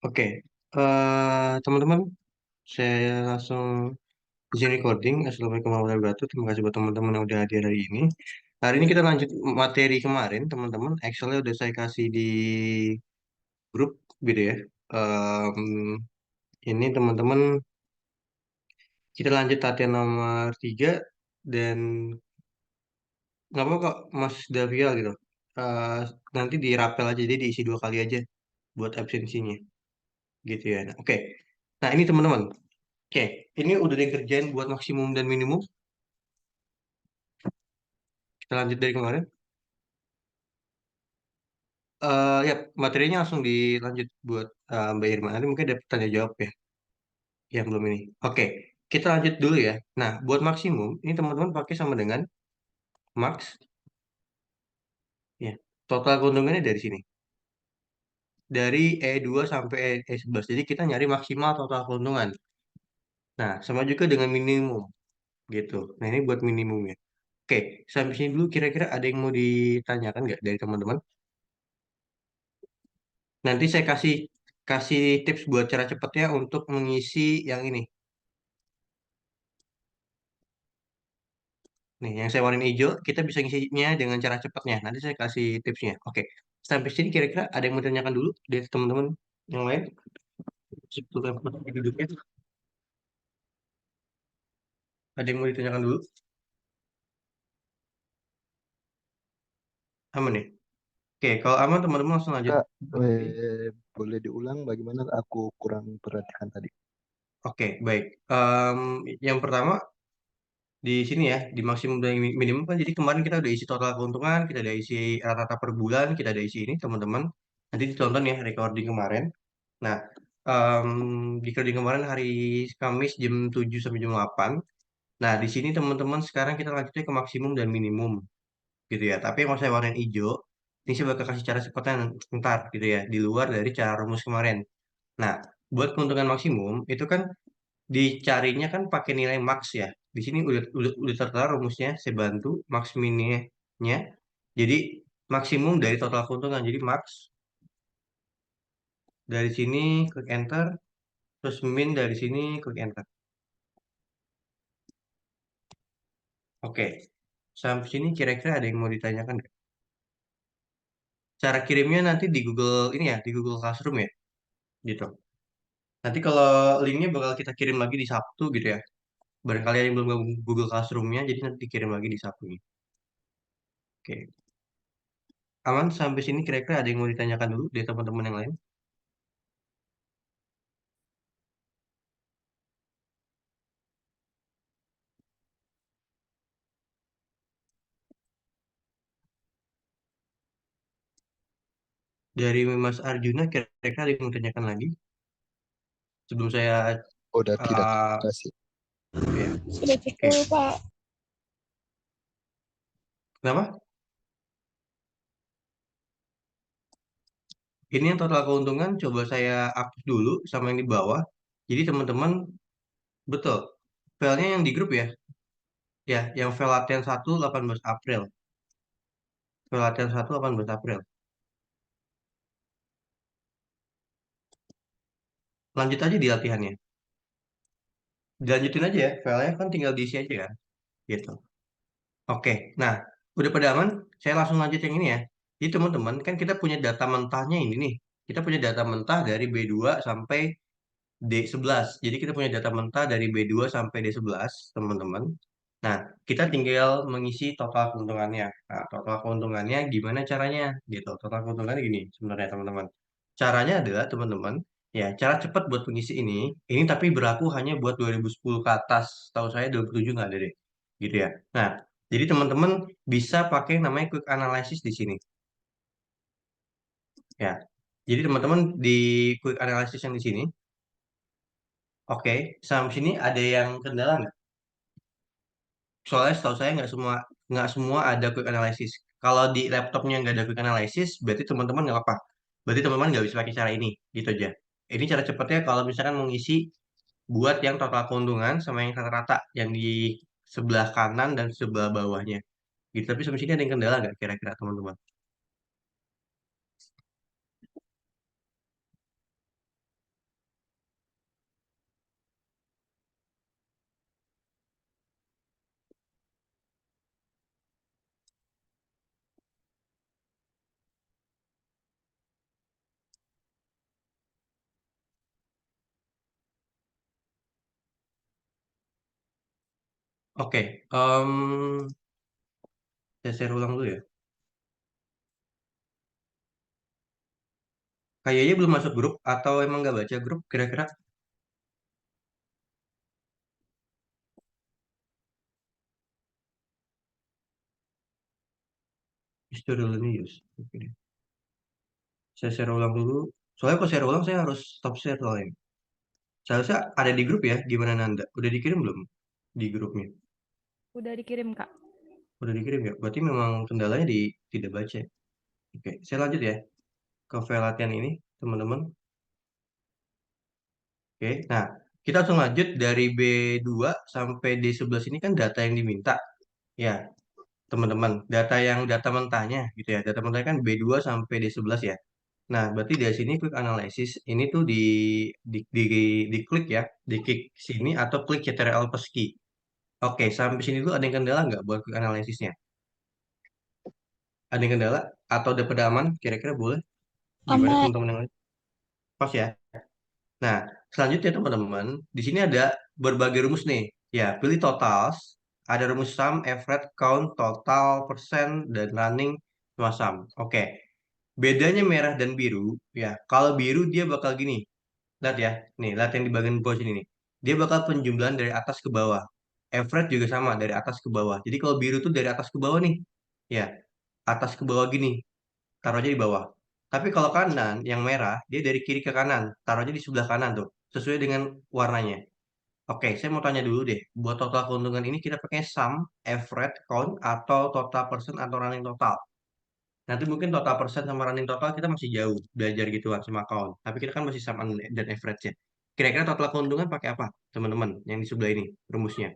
Oke, teman-teman, saya langsung izin recording. Assalamualaikum warahmatullahi wabarakatuh. Terima kasih buat teman-teman yang udah hadir hari ini. Hari ini kita lanjut materi kemarin, teman-teman. Excelnya udah saya kasih di grup, gitu ya. Ini teman-teman, kita lanjut latihan nomor 3 dan nggak apa kok, Mas Davial gitu. Eh, Nanti dirapel aja, jadi diisi 2 kali aja buat absensinya, gitu ya. Nah, oke. Nah, ini teman-teman. Oke, ini udah dikerjain buat maksimum dan minimum. Kita lanjut dari kemarin. Ya, materinya langsung dilanjut buat Mbak Irma. Nanti mungkin ada tanya jawab ya, yang belum ini. Oke, kita lanjut dulu ya. Nah, buat maksimum, ini teman-teman pakai sama dengan max. Ya, total keuntungannya dari sini. Dari E2 sampai E11. Jadi kita nyari maksimal total keuntungan. Nah, sama juga dengan minimum gitu. Nah, ini buat minimumnya. Oke, sampai sini dulu kira-kira ada yang mau ditanyakan nggak dari teman-teman? Nanti saya kasih kasih tips buat cara cepatnya untuk mengisi yang ini. Nih, yang saya warnain hijau, kita bisa ngisinya dengan cara cepatnya. Nanti saya kasih tipsnya. Oke, sampai sini kira-kira ada yang mau ditanyakan dulu dari teman-teman yang lain? Sebelum duduknya, ada yang mau ditanyakan dulu? Aman ya? Oke, kalau aman teman-teman langsung lanjut. Kak, Oke, boleh diulang bagaimana aku kurang perhatikan tadi? oke, baik. Yang pertama di sini ya, di maksimum dan minimum kan. Jadi kemarin kita udah isi total keuntungan, kita udah isi rata-rata per bulan, kita udah isi ini teman-teman. Nanti ditonton ya recording kemarin. Nah, em, di recording kemarin hari Kamis jam 7 sampai jam 8. Nah, di sini teman-teman sekarang kita lanjutnya ke maksimum dan minimum gitu ya. Tapi yang mau saya warnain hijau, ini saya bakal kasih cara cepatnya ntar gitu ya, di luar dari cara rumus kemarin. Nah, buat keuntungan maksimum itu kan dicarinya kan pakai nilai max ya. Di sini udah tertera rumusnya, saya bantu max minnya. Jadi maksimum dari total keuntungan. Jadi max dari sini klik enter, terus min dari sini klik enter. Oke. Sampai sini kira-kira ada yang mau ditanyakan nggak? Cara kirimnya nanti di Google ini ya, di Google Classroom ya, gitu. Nanti kalau linknya bakal kita kirim lagi di Sabtu gitu ya. Barangkali ada yang belum gabung Google Classroom-nya, jadi nanti dikirim lagi di Sabtu nih. Oke. Aman sampai sini kira-kira ada yang mau ditanyakan dulu dari teman-teman yang lain? Dari Mas Arjuna kira-kira ada yang mau ditanyakan lagi? Sebelum saya Udah tidak, terima uh, kasih. ya, Sudah oke. cukup, Pak. Kenapa? Ini yang total keuntungan coba saya hapus dulu sama yang di bawah. Jadi teman-teman betul. Filenya yang di grup ya. Ya, yang file latihan 1 18 April. File latihan 1 18 April. Lanjut aja di latihannya. Dilanjutin aja ya. Filenya kan tinggal diisi aja kan. Gitu. Oke. Nah, udah pada aman? Saya langsung lanjut yang ini ya. Jadi teman-teman, kan kita punya data mentahnya ini nih. Kita punya data mentah dari B2 sampai D11. Jadi kita punya data mentah dari B2 sampai D11, teman-teman. Nah, kita tinggal mengisi total keuntungannya. Nah, total keuntungannya gimana caranya? Gitu. Total keuntungannya gini sebenarnya, teman-teman. Caranya adalah, teman-teman, ya, cara cepat buat mengisi ini tapi berlaku hanya buat 2010 ke atas. Tahu saya 2007 nggak ada deh. Gitu ya. Nah, jadi teman-teman bisa pakai yang namanya quick analysis di sini. Ya. Jadi teman-teman di quick analysis yang di sini, oke, sampai sini ada yang kendala nggak? Soalnya setahu saya nggak semua ada quick analysis. Kalau di laptopnya nggak ada quick analysis, berarti teman-teman nggak apa-apa. Berarti teman-teman nggak bisa pakai cara ini, gitu aja. Ini cara cepatnya kalau misalkan mau ngisi buat yang total keuntungan sama yang rata-rata, yang di sebelah kanan dan sebelah bawahnya. Gitu. Tapi sampai sini ada yang kendala nggak kira-kira teman-teman? Oke, saya share ulang dulu ya. Kayaknya belum masuk grup atau emang nggak baca grup kira-kira? Historical news. Oke deh. Saya share ulang dulu. Soalnya kalau share ulang saya harus stop share soalnya. Seharusnya ada di grup ya. Gimana Nanda? Udah dikirim belum di grupnya? Udah dikirim, Kak. Udah dikirim ya. Berarti memang kendalanya di tidak baca. Oke, saya lanjut ya ke file latihan ini, teman-teman. Oke, nah kita langsung lanjut dari B2 sampai D11 ini kan data yang diminta. Ya, teman-teman. Data mentahnya gitu ya. Data mentahnya kan B2 sampai D11 ya. Nah, berarti dari sini quick analysis ini tuh diklik ya, diklik sini atau klik Ctrl plus key. Oke, sampai sini dulu ada yang kendala nggak buat quick analysisnya? Ada yang kendala atau udah pada aman? Kira-kira boleh? Gimana Aman. teman-teman yang lain? Pas ya. Nah, selanjutnya teman-teman, di sini ada berbagai rumus nih. Ya, pilih totals, ada rumus sum, average, count, total, persen, dan running sama sum. Oke, bedanya merah dan biru, ya. Kalau biru dia bakal gini. Lihat ya, nih, lihat yang di bagian bawah sini nih. Dia bakal penjumlahan dari atas ke bawah. Average juga sama, dari atas ke bawah. Jadi kalau biru tuh dari atas ke bawah nih. Ya, atas ke bawah gini, taruh aja di bawah. Tapi kalau kanan, yang merah, dia dari kiri ke kanan, taruh aja di sebelah kanan tuh, sesuai dengan warnanya. Oke, saya mau tanya dulu deh, buat total keuntungan ini kita pakai sum, average, count, atau total persen atau running total. Nanti mungkin total persen sama running total kita masih jauh belajar gituan sama count. Tapi kita kan masih sum dan average ya. Kira-kira total keuntungan pakai apa, teman-teman, yang di sebelah ini, rumusnya?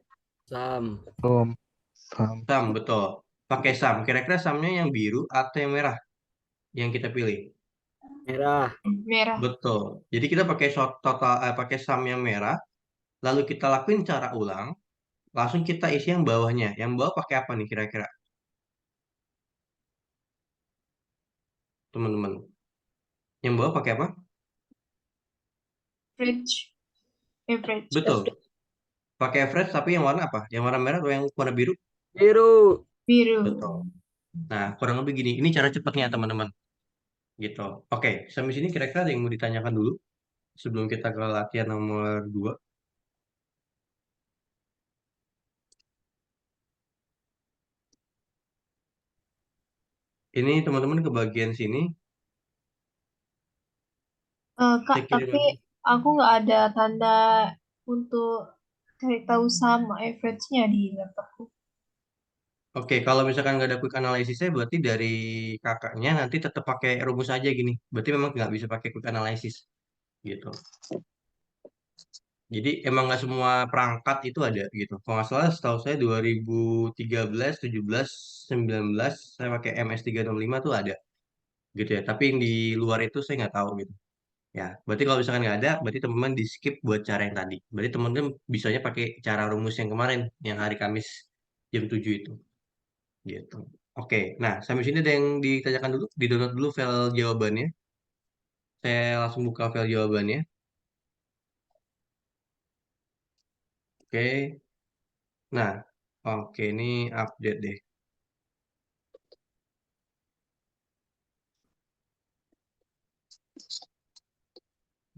Sam. Om, Sam, Sum, betul. Pakai sum. Kira-kira sumnya yang biru atau yang merah yang kita pilih? Merah. Merah. Betul. Jadi kita pakai pakai sum yang merah, lalu kita lakuin cara ulang, langsung kita isi yang bawahnya. Yang bawah pakai apa nih kira-kira, teman-teman? Yang bawah pakai apa? Average. Average. Betul. Pakai average tapi yang warna apa? Yang warna merah atau yang warna biru? Biru. Biru. Betul. Nah, kurang lebih gini. Ini cara cepatnya, teman-teman. Gitu. Oke, sampai sini kira-kira ada yang mau ditanyakan dulu sebelum kita ke latihan nomor 2. Ini teman-teman ke bagian sini, Kak, saya kirim tapi lagi. aku nggak ada tanda untuk cari tahu sama average-nya di laptopku. Oke, kalau misalkan nggak ada quick analysisnya, berarti dari kakaknya nanti tetap pakai rumus aja gini. Berarti memang nggak bisa pakai quick analysis gitu. Jadi emang nggak semua perangkat itu ada gitu. Kalau nggak salah setahu saya 2013, 17, 19 saya pakai MS365 tuh ada gitu ya. Tapi yang di luar itu saya nggak tahu gitu. Ya, berarti kalau misalkan nggak ada, berarti teman-teman di skip buat cara yang tadi. Berarti teman-teman bisanya pakai cara rumus yang kemarin, yang hari Kamis jam 7 itu gitu. Oke, nah sampai sini ada yang ditanyakan dulu, di-download dulu file jawabannya. Saya langsung buka file jawabannya. Oke, nah, oke ini update deh.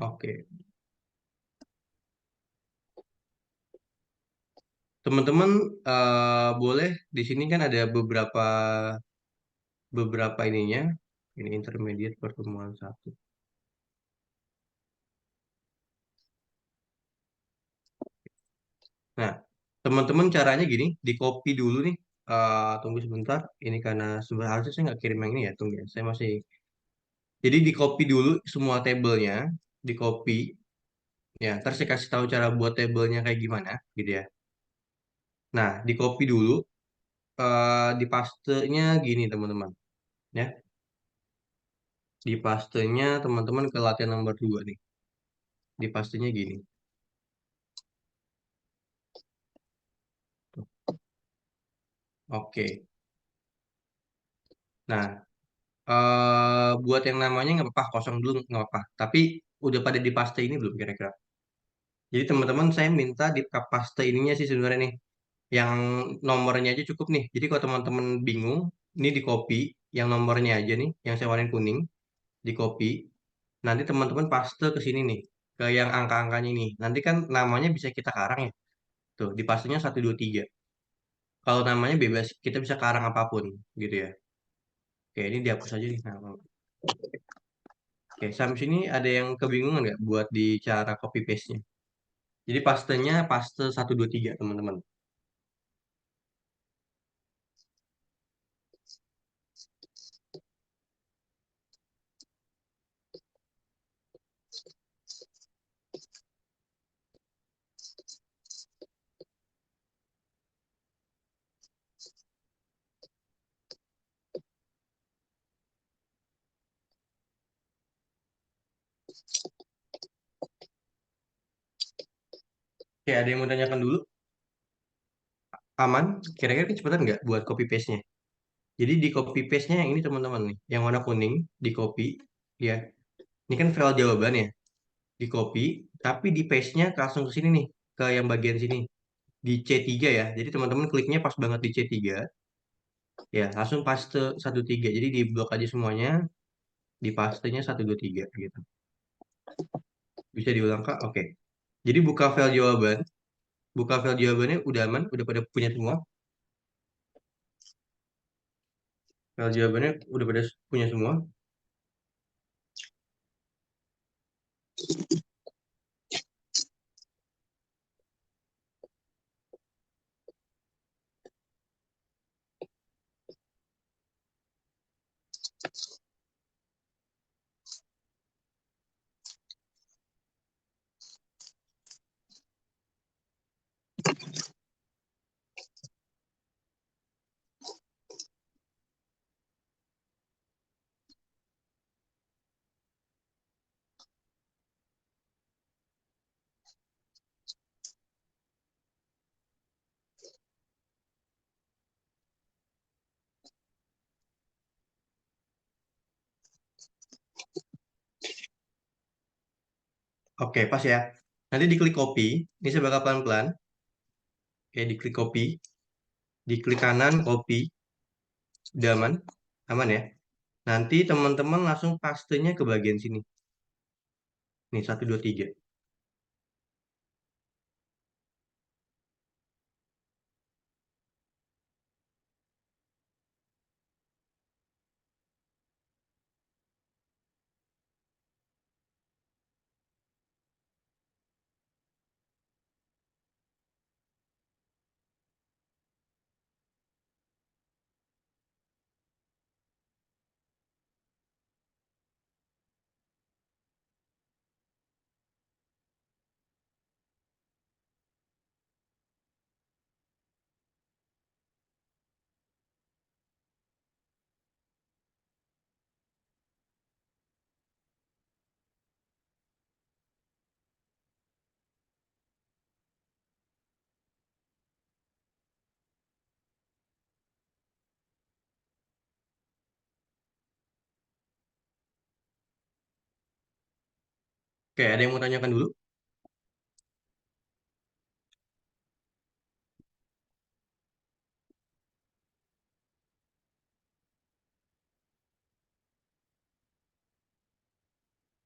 Oke, teman-teman boleh di sini kan ada beberapa beberapa ininya. Ini intermediate pertemuan satu. Nah, teman-teman caranya gini, di copy dulu nih. Tunggu sebentar. Ini karena sebenarnya harusnya saya nggak kirim yang ini ya, tunggu ya. Saya masih. Jadi di copy dulu semua tabelnya, di copy. Ya, ntar saya kasih tahu cara buat tabelnya kayak gimana, gitu ya. Nah, di copy dulu, di pastenya gini teman-teman. Ya, di pastenya teman-teman ke latihan nomor 2 nih. Di pastenya gini. Tuh. Oke. Nah, buat yang namanya nggak apa-apa, kosong dulu nggak apa-apa. Tapi udah pada di paste ini belum kira-kira? Jadi teman-teman saya minta di paste ininya sih sebenarnya nih. Yang nomornya aja cukup nih. Jadi kalau teman-teman bingung, ini di copy yang nomornya aja nih, yang saya warnain kuning, di copy. Nanti teman-teman paste ke sini nih, ke yang angka-angkanya ini. Nanti kan namanya bisa kita karang ya. Tuh, di pastenya 1, 2, 3. Kalau namanya bebas, kita bisa karang apapun gitu ya. Oke, ini dihapus aja nih. Nah, oke, sampai sini ada yang kebingungan nggak buat di cara copy paste-nya? Jadi pastenya paste 1, 2, 3 teman-teman. Oke, ada yang mau tanyakan dulu? Aman? Kira-kira kecepatan nggak buat copy paste-nya? Jadi di copy paste-nya yang ini teman-teman nih, yang warna kuning, di copy, ya. Ini kan file jawaban ya, di copy, tapi di paste-nya langsung ke sini nih, ke yang bagian sini, di C3 ya. Jadi teman-teman kliknya pas banget di C3, ya langsung paste 1, 3. Jadi di blok aja semuanya, di pastenya 1, 2, 3 gitu. Bisa diulang Kak? Oke. Jadi buka file jawaban, buka file jawabannya udah aman, udah pada punya semua. File jawabannya udah pada punya semua. Oke, pas ya. Nanti diklik copy, ini saya bakal pelan-pelan. Oke, diklik copy, diklik kanan copy, udah aman, aman ya. Nanti teman-teman langsung pastenya ke bagian sini. Nih 1, 2, 3. Oke, ada yang mau tanyakan dulu?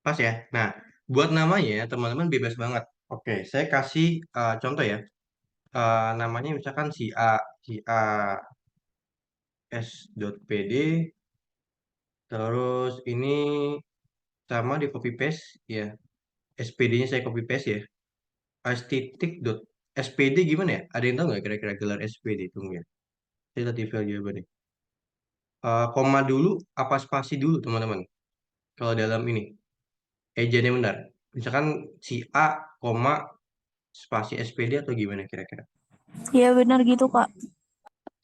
Pas ya. Nah, buat namanya teman-teman bebas banget. Oke, saya kasih contoh ya. Namanya misalkan si A s.pd, terus ini sama di copy paste ya. SPD-nya saya copy paste ya. S titik dot SPD gimana ya? Ada yang tahu nggak kira-kira gelar SPD? Tunggu ya. Saya tadi file jawabannya. Koma dulu apa spasi dulu teman-teman? Kalau dalam ini ejanya benar. Misalkan si A, koma spasi SPD atau gimana kira-kira? Iya benar gitu, Kak.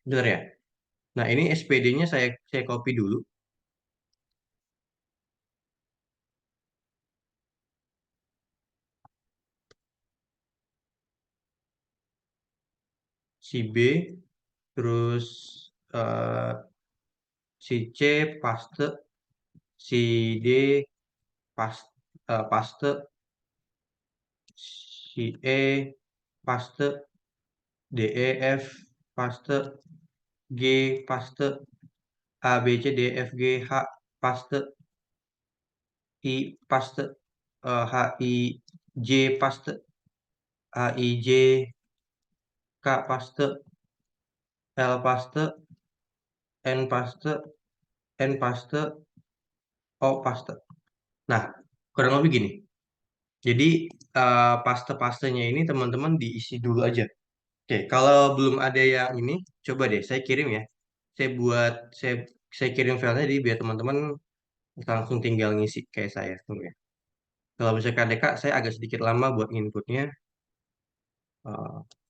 Benar ya? Nah, ini SPD-nya saya copy dulu. Si B, terus eh, si C paste, si D paste, si E paste, DEF paste, G paste, ABCDFGH paste, I paste, HIJ paste, HIJK paste, L paste, N paste, N paste, O paste. Nah, kurang lebih gini. Jadi paste-pastenya ini teman-teman diisi dulu aja. Oke, kalau belum ada yang ini, coba deh saya kirim ya. Saya kirim filenya jadi biar teman-teman langsung tinggal ngisi kayak saya. Tunggu ya. Kalau misalkan ada Kak, saya agak sedikit lama buat inputnya. Eh,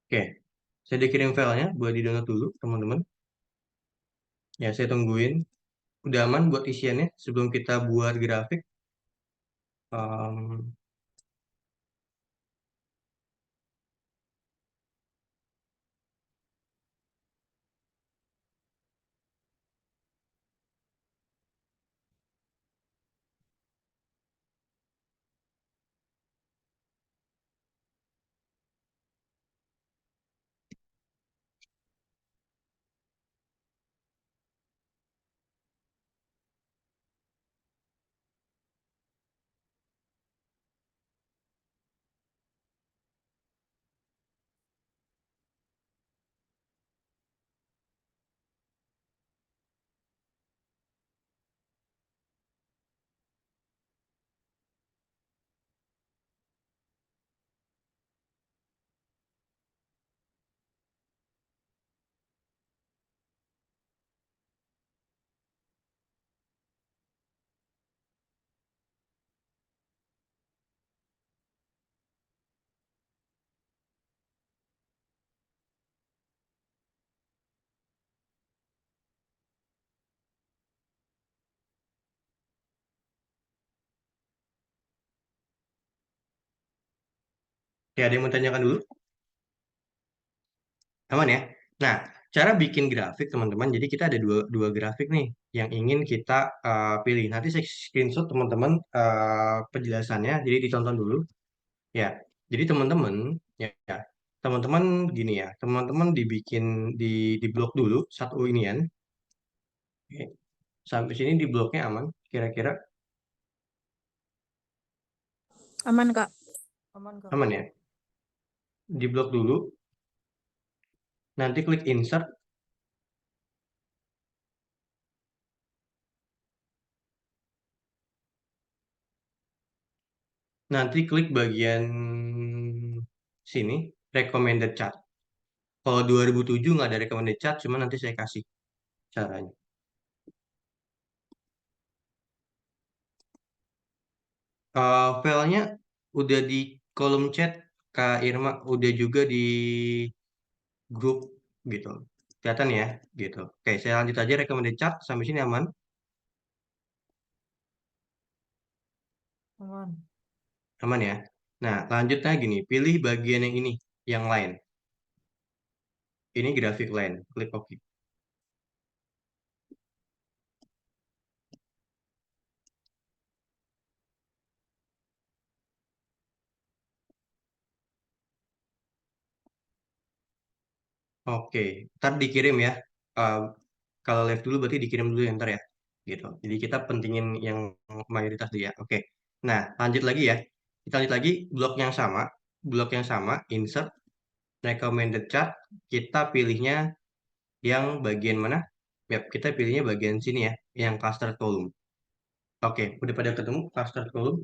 Oke, saya dikirim filenya buat di-download dulu, teman-teman. Ya, saya tungguin. Udah aman buat isiannya sebelum kita buat grafik. Em, ya, ada yang mau tanyakan dulu? Aman ya? Nah, cara bikin grafik teman-teman, jadi kita ada dua grafik nih yang ingin kita pilih. Nanti saya screenshot teman-teman penjelasannya, jadi ditonton dulu. Ya, jadi teman-teman, ya, teman-teman gini ya, teman-teman di blok dulu satu inian. Oke. Sampai sini di bloknya aman, kira-kira Aman, Kak. Aman, Kak. aman ya? Di blok dulu, nanti klik insert, nanti klik bagian sini, recommended chart. Kalau 2007 nggak ada recommended chart, cuma nanti saya kasih caranya. Filenya udah di kolom chat Kak Irma, udah juga di grup gitu. Kelihatan ya, gitu. Oke, saya lanjut aja recommended chart sampai sini aman, Aman. aman ya. Nah, lanjutnya gini, pilih bagian yang ini, yang lain. Ini grafik line, klik OK. Oke, ntar dikirim ya. Eh, kalau live dulu berarti dikirim dulu ya ntar ya. Gitu. Jadi kita pentingin yang mayoritas dulu ya. Oke. Nah, lanjut lagi ya. Kita lanjut lagi blok yang sama, insert, recommended chart. Kita pilihnya yang bagian mana? Ya, kita pilihnya bagian sini ya, yang cluster column. Oke, udah pada ketemu cluster column?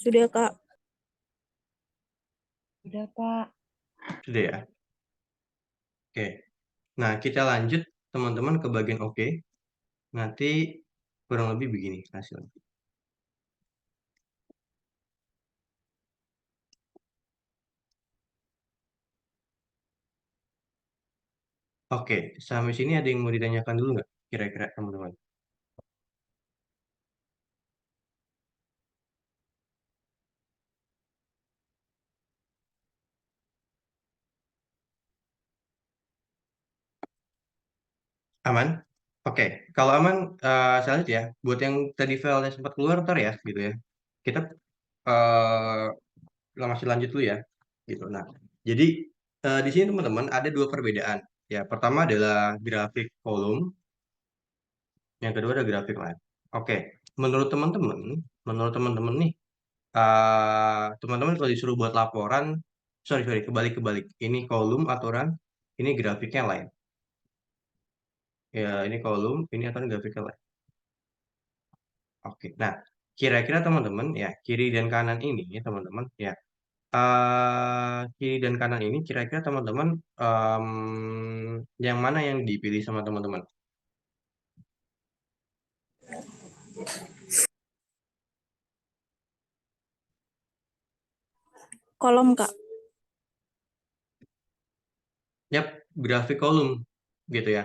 Sudah, Kak. Udah, Pak. Sudah ya. Oke. Nah, kita lanjut teman-teman ke bagian oke, nanti kurang lebih begini hasilnya. Oke, sampai sini ada yang mau ditanyakan dulu nggak? Kira-kira teman-teman. Aman? Oke, kalau aman, saya lanjut ya. Buat yang tadi filenya sempat keluar ntar ya, gitu ya. Kita masih lanjut dulu ya, gitu. Nah, jadi di sini teman-teman ada dua perbedaan. Ya, pertama adalah grafik kolom, yang kedua ada grafik line. Oke, menurut teman-teman nih, teman-teman kalau disuruh buat laporan, sorry, kebalik. Ini kolom aturan, ini grafiknya line. Ya, ini kolom, ini aturan grafiknya line. Oke, nah kira-kira teman-teman ya kiri dan kanan ini ya teman-teman ya kiri dan kanan ini kira-kira teman-teman yang mana yang dipilih sama teman-teman? Kolom, Kak. Yap, grafik kolom gitu ya.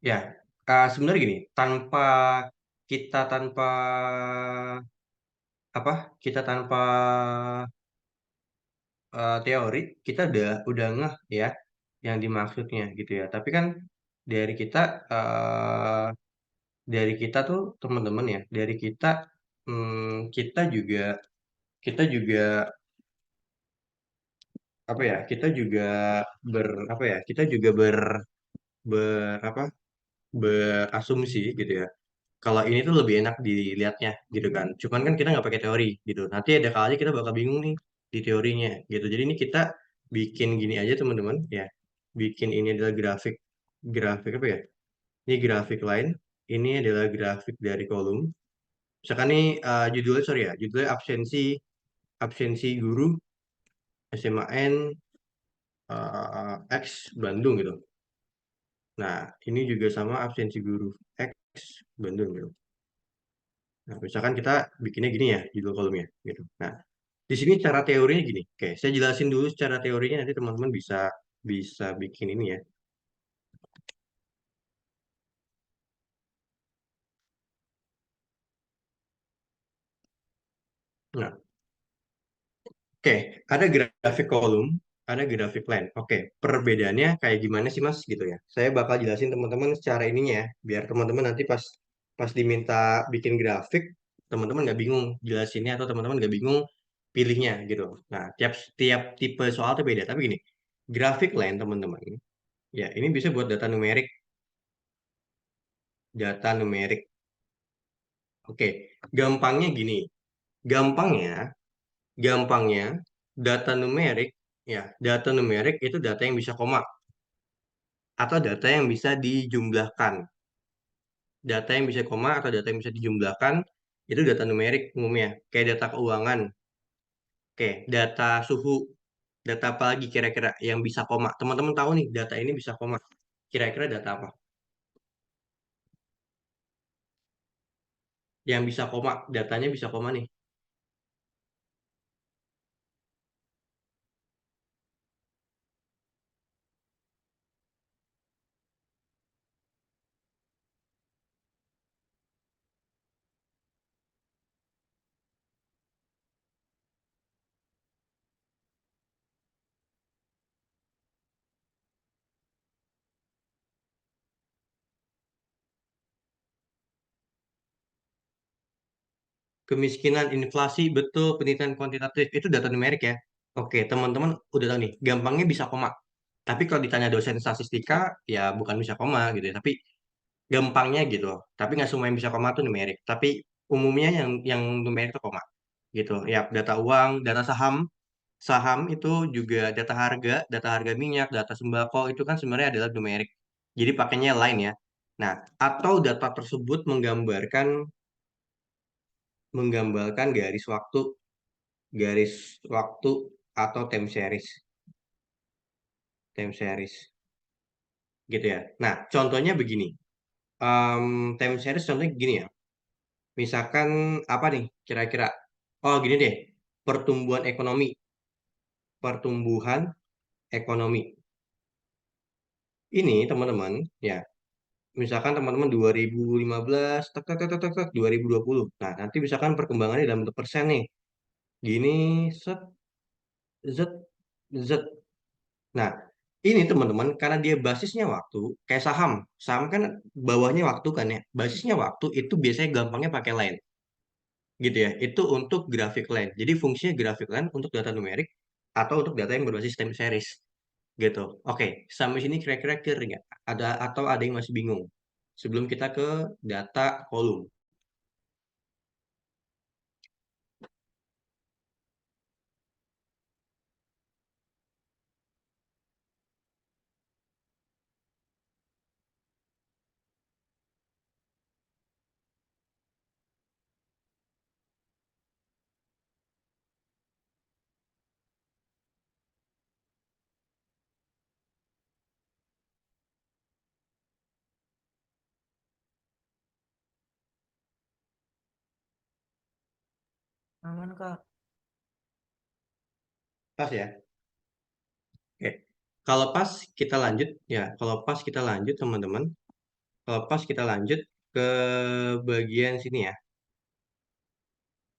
Ya, sebenarnya gini, tanpa apa? Kita tanpa teori, kita udah ngeh ya yang dimaksudnya gitu ya. Tapi kan dari kita eh, dari kita tuh teman-teman ya, dari kita kita juga apa ya? Kita juga apa ya? Kita juga apa? Berasumsi gitu ya. Kalau ini tuh lebih enak dilihatnya gitu kan. Cuman kan kita nggak pakai teori gitu. Nanti ada kalanya kita bakal bingung nih di teorinya gitu. Jadi ini kita bikin gini aja teman-teman ya. Bikin ini adalah grafik grafik apa ya? Ini grafik line. Ini adalah grafik dari kolom. Misalkan nih judulnya sorry ya, judulnya absensi absensi guru SMAN X Bandung gitu. Nah, ini juga sama absensi guru X Bandung gitu. Nah, misalkan kita bikinnya gini ya, judul kolomnya gitu. Nah, di sini cara teorinya gini. Oke, saya jelasin dulu secara teorinya nanti teman-teman bisa bisa bikin ini ya. Nah, oke, ada grafik kolom, ada grafik line. Oke, perbedaannya kayak gimana sih Mas gitu ya. Saya bakal jelasin teman-teman secara ininya ya, biar teman-teman nanti pas pas diminta bikin grafik, teman-teman nggak bingung jelasinnya atau teman-teman nggak bingung pilihnya gitu. Nah, tiap tiap tipe soal tuh beda. Tapi gini, grafik line teman-teman, ya ini bisa buat data numerik. Oke, gampangnya gini, gampangnya, gampangnya data numerik, ya data numerik itu data yang bisa koma atau data yang bisa dijumlahkan. Data yang bisa koma atau data yang bisa dijumlahkan itu data numerik umumnya. Kayak data keuangan, oke, data suhu, data apa lagi kira-kira yang bisa koma. Teman-teman tahu nih data ini bisa koma. Kira-kira data apa? Yang bisa koma, datanya bisa koma nih. Kemiskinan, inflasi, betul, penelitian kuantitatif, itu data numerik ya. Oke, teman-teman udah tahu nih, gampangnya bisa koma. Tapi kalau ditanya dosen statistika, ya bukan bisa koma gitu ya. Tapi gampangnya gitu. Tapi nggak semua yang bisa koma tuh numerik. Tapi umumnya yang numerik itu koma. Gitu. Ya, data uang, data saham. Saham itu juga data harga minyak, data sembako, itu kan sebenarnya adalah numerik. Jadi pakainya line ya. Nah, atau data tersebut menggambarkan garis waktu atau time series. gitu ya. Nah, contohnya begini. Time series contohnya gini ya. Misalkan apa nih kira-kira? Oh, gini deh. Pertumbuhan ekonomi. Pertumbuhan ekonomi. Ini teman-teman, ya. Misalkan teman-teman 2015, tek, tek, tek, tek, tek, tek, 2020. Nah, nanti misalkan perkembangannya dalam bentuk persen nih. Gini, set, zet, zet. Nah, ini teman-teman, karena dia basisnya waktu, kayak saham. Saham kan bawahnya waktu kan ya. Basisnya waktu itu biasanya gampangnya pakai line. Gitu ya. Itu untuk grafik line. Jadi fungsinya grafik line untuk data numerik atau untuk data yang berbasis time series. Gitu. Oke, sampai sini kira-kira clear nggak? Ada atau ada yang masih bingung? Sebelum kita ke data kolom. Aman, Kak. Pas ya? Oke. Kalau pas kita lanjut ya, kalau pas kita lanjut teman-teman, kalau pas kita lanjut ke bagian sini ya.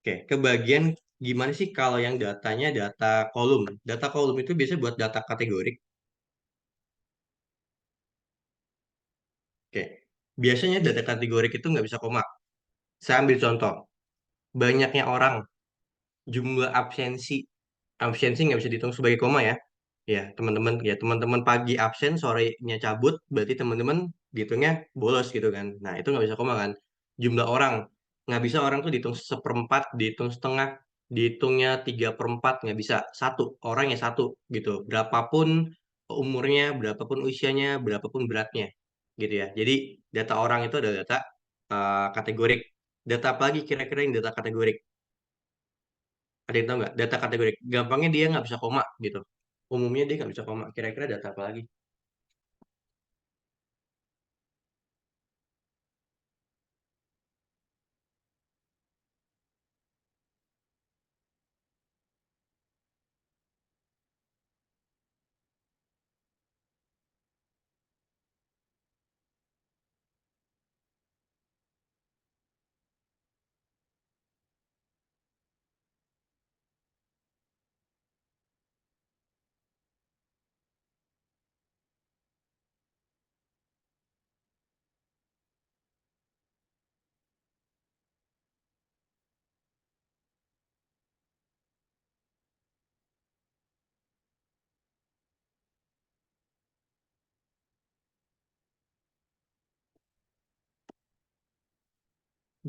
Oke, ke bagian gimana sih kalau yang datanya data kolom. Data kolom itu biasanya buat data kategorik. Oke. Biasanya data kategorik itu nggak bisa koma. Saya ambil contoh. Banyaknya orang, jumlah absensi. Absensi nggak bisa dihitung sebagai koma ya. Ya teman-teman pagi absen, sorenya cabut, berarti teman-teman dihitungnya bolos gitu kan. Nah, itu nggak bisa koma kan. Jumlah orang, nggak bisa orang tuh dihitung seperempat, dihitung setengah, dihitungnya 3/4, nggak bisa. Satu, orangnya satu gitu. Berapapun umurnya, berapapun usianya, berapapun beratnya gitu ya. Jadi data orang itu adalah data kategorik. Data apa lagi kira-kira yang data kategorik? Ada yang tahu nggak? Data kategorik. Gampangnya dia nggak bisa koma gitu. Umumnya dia nggak bisa koma. Kira-kira data apa lagi?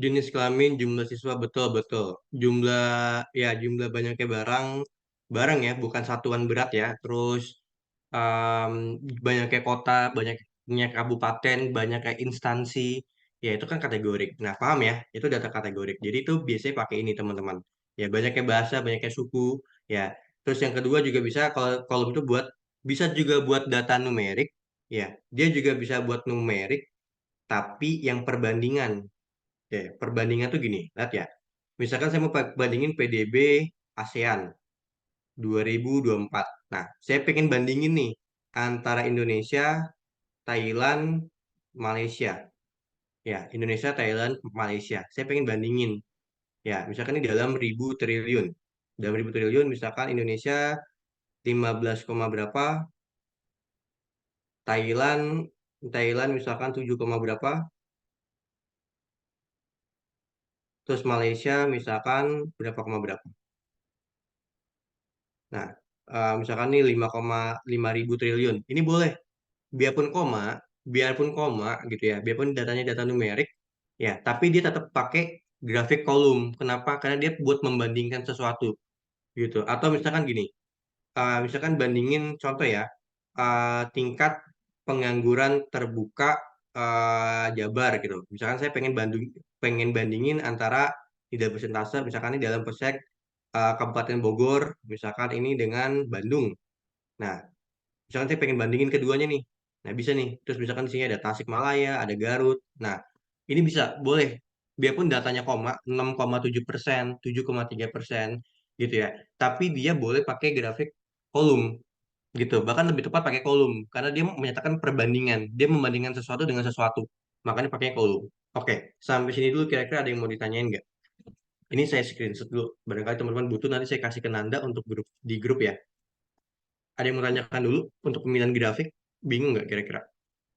Jenis kelamin, jumlah siswa, betul betul. Jumlah banyaknya barang ya, bukan satuan berat ya. Terus em, banyaknya kota, banyaknya kabupaten, banyaknya instansi, ya itu kan kategorik. Nah, paham ya? Itu data kategorik. Jadi itu biasanya pakai ini teman-teman. Ya banyaknya bahasa, banyaknya suku, ya. Terus yang kedua juga bisa kalau kolom itu bisa juga buat data numerik, ya. Dia juga bisa buat numerik, tapi yang perbandingan. Oke, perbandingan tuh gini, lihat ya. Misalkan saya mau bandingin PDB ASEAN 2024. Nah, saya pengen bandingin nih antara Indonesia, Thailand, Malaysia. Ya, Indonesia, Thailand, Malaysia. Saya pengen bandingin. Ya, misalkan ini dalam ribu triliun. Dalam ribu triliun, misalkan Indonesia 15, berapa, Thailand, Thailand misalkan 7, berapa, terus Malaysia misalkan berapa, berapa. Nah, misalkan ini 5,5 ribu triliun. Ini boleh, biarpun koma, biarpun koma gitu ya, biarpun datanya data numerik, ya, tapi dia tetap pakai grafik kolom. Kenapa? Karena dia buat membandingkan sesuatu gitu. Atau misalkan gini, misalkan bandingin contoh ya, tingkat pengangguran terbuka Jabar gitu. Misalkan saya pengen bandingin antara tidak persentase, misalkan ini dalam persek Kabupaten Bogor, misalkan ini dengan Bandung. Nah, misalkan saya pengen bandingin keduanya nih. Nah, bisa nih. Terus misalkan di sini ada Tasikmalaya, ada Garut. Nah, ini bisa, boleh. Biarpun datanya koma, 6,7%, 7,3% gitu ya. Tapi dia boleh pakai grafik kolom gitu. Bahkan lebih tepat pakai kolom. Karena dia menyatakan perbandingan. Dia membandingkan sesuatu dengan sesuatu. Makanya pakai kolom. Oke, sampai sini dulu kira-kira ada yang mau ditanyain nggak? Ini saya screenshot dulu. Barangkali teman-teman butuh, nanti saya kasih ke Nanda untuk di grup ya. Ada yang mau tanyakan dulu untuk pemilihan grafik? Bingung nggak kira-kira?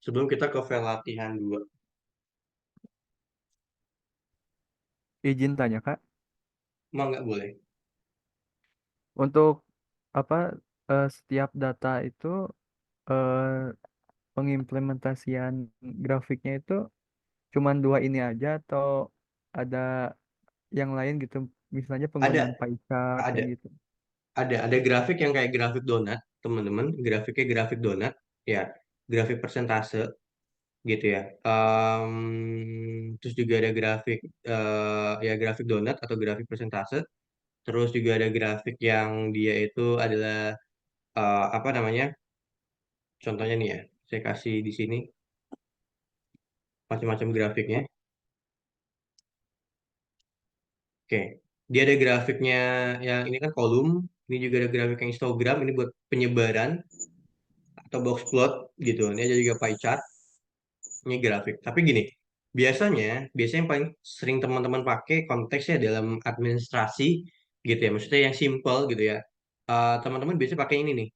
Sebelum kita ke file latihan 2. Izin tanya Kak, Emang nggak boleh? untuk apa setiap data itu eh, pengimplementasian grafiknya itu cuman dua ini aja atau ada yang lain gitu, misalnya penggunaan Ada, pie chart ada, kayak gitu. ada grafik yang kayak grafik donat, teman-teman. Grafiknya grafik donat, ya, grafik persentase gitu ya. Terus juga ada grafik ya grafik donat atau grafik persentase. Terus juga ada grafik yang dia itu adalah apa namanya? Contohnya nih ya, saya kasih di sini macam-macam grafiknya. Oke, dia ada grafiknya yang ini kan kolom, ini juga ada grafik yang histogram, ini buat penyebaran atau box plot gitu. Ini ada juga pie chart, ini grafik. Tapi gini, biasanya yang paling sering teman-teman pakai konteksnya dalam administrasi gitu ya, maksudnya yang simple gitu ya. Teman-teman biasanya pakai ini nih,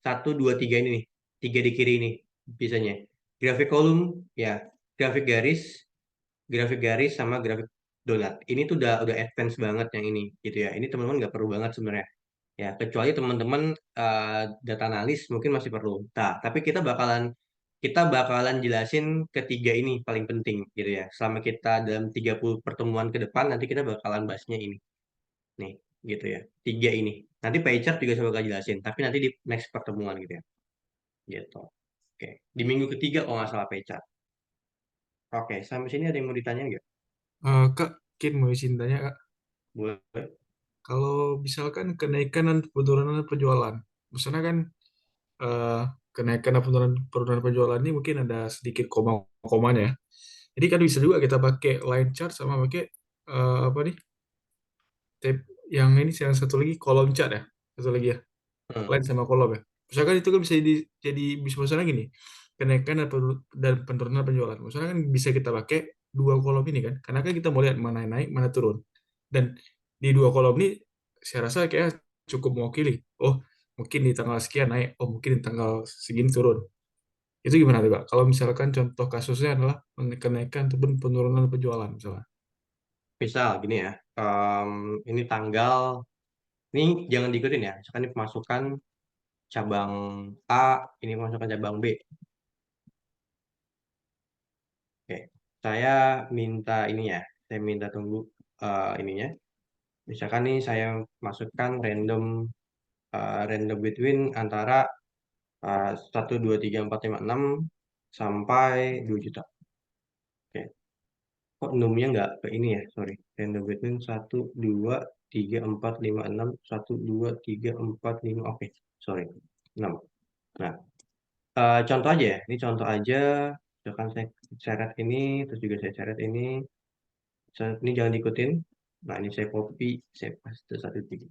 satu, dua, tiga ini nih, tiga di kiri ini biasanya. Grafik kolom, ya, grafik garis, sama grafik donat. Ini tuh udah advance banget yang ini gitu ya. Ini teman-teman nggak perlu banget sebenarnya. Ya, kecuali teman-teman data analis mungkin masih perlu. Nah, tapi kita bakalan jelasin ketiga ini paling penting gitu ya. Selama kita dalam 30 pertemuan ke depan nanti kita bakalan bahasnya ini. Nih, gitu ya. Tiga ini. Nanti pie chart juga saya bakal jelasin, tapi nanti di next pertemuan gitu ya. Gitu. Oke. Di minggu ketiga kalau nggak salah pie chart. Oke, sampai sini ada yang mau ditanya nggak? Kak, mungkin mau izin tanya Kak, Boleh. kalau misalkan kenaikan dan penurunan penjualan, misalnya kan eh, kenaikan dan penurunan penjualan ini mungkin ada sedikit koma-komanya ya. Jadi kan bisa juga kita pakai line chart sama pakai apa nih, tab yang ini yang satu lagi kolom chart ya, satu lagi ya, Hmm. line sama kolom ya. Misalkan itu kan bisa jadi bisa misalnya gini, kenaikan dan penurunan penjualan. Misalnya kan bisa kita pakai dua kolom ini kan, karena kan kita mau lihat mana yang naik, mana turun. Dan di dua kolom ini saya rasa kayak cukup mewakili. Oh, mungkin di tanggal sekian naik, oh mungkin di tanggal segini turun. Itu gimana tuh Kak? Kalau misalkan contoh kasusnya adalah kenaikan ataupun penurunan penjualan misalnya. Misal gini ya, ini tanggal, ini jangan diikutin ya. Misalkan ini pemasukan cabang A, ini pemasukan cabang B. Oke, saya minta ini ya, saya minta tunggu ininya. Misalkan nih saya masukkan random between antara 1, 2, 3, 4, 5, 6 sampai 2 juta. Oke, kok numnya nggak ke ini ya, sorry. Random between 1, 2, 3, 4, 5, 6, 1, 2, 3, 4, 5, oke, sorry, 6. Nah, contoh aja ya, ini contoh aja. Misalkan saya seret ini, terus juga saya seret ini. Ini jangan diikutin. Nah, ini saya copy, saya paste satu titik.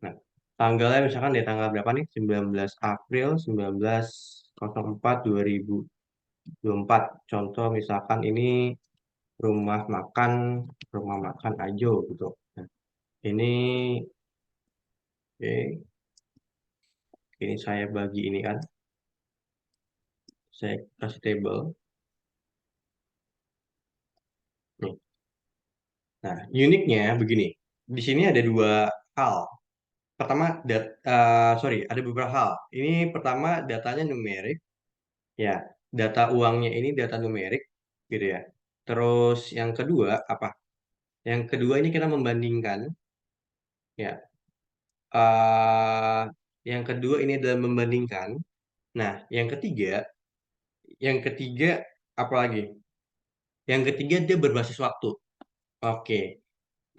Nah, tanggalnya misalkan di tanggal berapa nih? 19 April 1904 2024. Contoh misalkan ini rumah makan Ajo gitu. Nah, ini oke, ini saya bagi ini kan. Saya kasih table. Nih. Nah, uniknya begini. Di sini ada dua hal. Pertama, ada beberapa hal. Ini pertama datanya numerik, ya. Data uangnya ini data numerik, gitu ya. Terus yang kedua apa? Yang kedua ini kita membandingkan, ya. eh yang kedua ini adalah membandingkan. Nah, yang ketiga apa lagi? Yang ketiga dia berbasis waktu. Oke.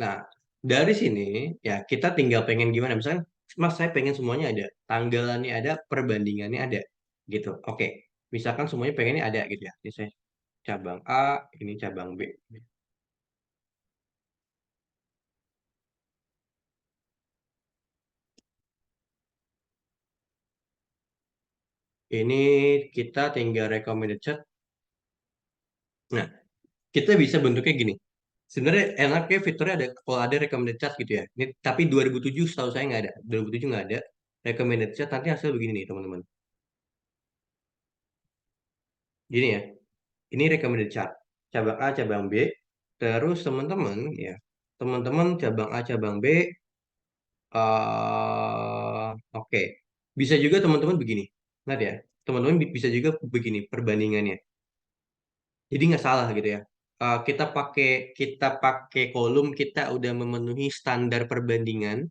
Nah, dari sini ya kita tinggal pengen gimana. Misalnya, Mas saya pengen semuanya ada, tanggalannya ada, perbandingannya ada, gitu. Oke. Misalkan semuanya pengennya ada gitu ya. Ini saya cabang A, ini cabang B. Ini kita tinggal recommended chat. Nah, kita bisa bentuknya gini. Sebenarnya enaknya fiturnya ada kalau ada recommended chat gitu ya. Ini tapi 2007 setahu saya nggak ada. 2007 nggak ada recommended chat. Nanti hasil begini nih teman-teman. Gini ya. Ini recommended chat. Cabang A, cabang B. Terus teman-teman ya. Teman-teman cabang A, cabang B. Oke. Bisa juga teman-teman begini. Lihat ya. Teman-teman bisa juga begini perbandingannya. Jadi nggak salah gitu ya. Kita pakai kolom, kita udah memenuhi standar perbandingan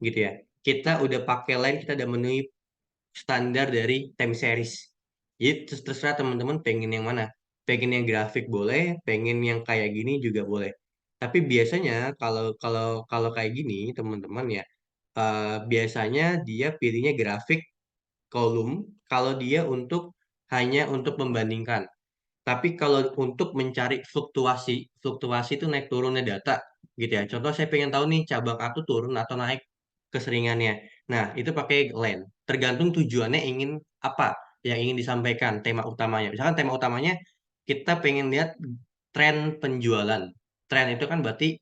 gitu ya. Kita udah pakai line, kita udah memenuhi standar dari time series. Jadi terserah teman-teman pengen yang mana. Pengen yang grafik boleh, pengen yang kayak gini juga boleh. Tapi biasanya kalau kalau kalau kayak gini teman-teman ya, biasanya dia pilihnya grafik kolom kalau dia hanya untuk membandingkan. Tapi kalau untuk mencari fluktuasi, fluktuasi itu naik turunnya data gitu ya. Contoh saya pengen tahu nih cabang A tuh turun atau naik keseringannya. Nah, itu pakai len. Tergantung tujuannya ingin apa yang ingin disampaikan, tema utamanya. Misalkan tema utamanya kita pengen lihat tren penjualan. Tren itu kan berarti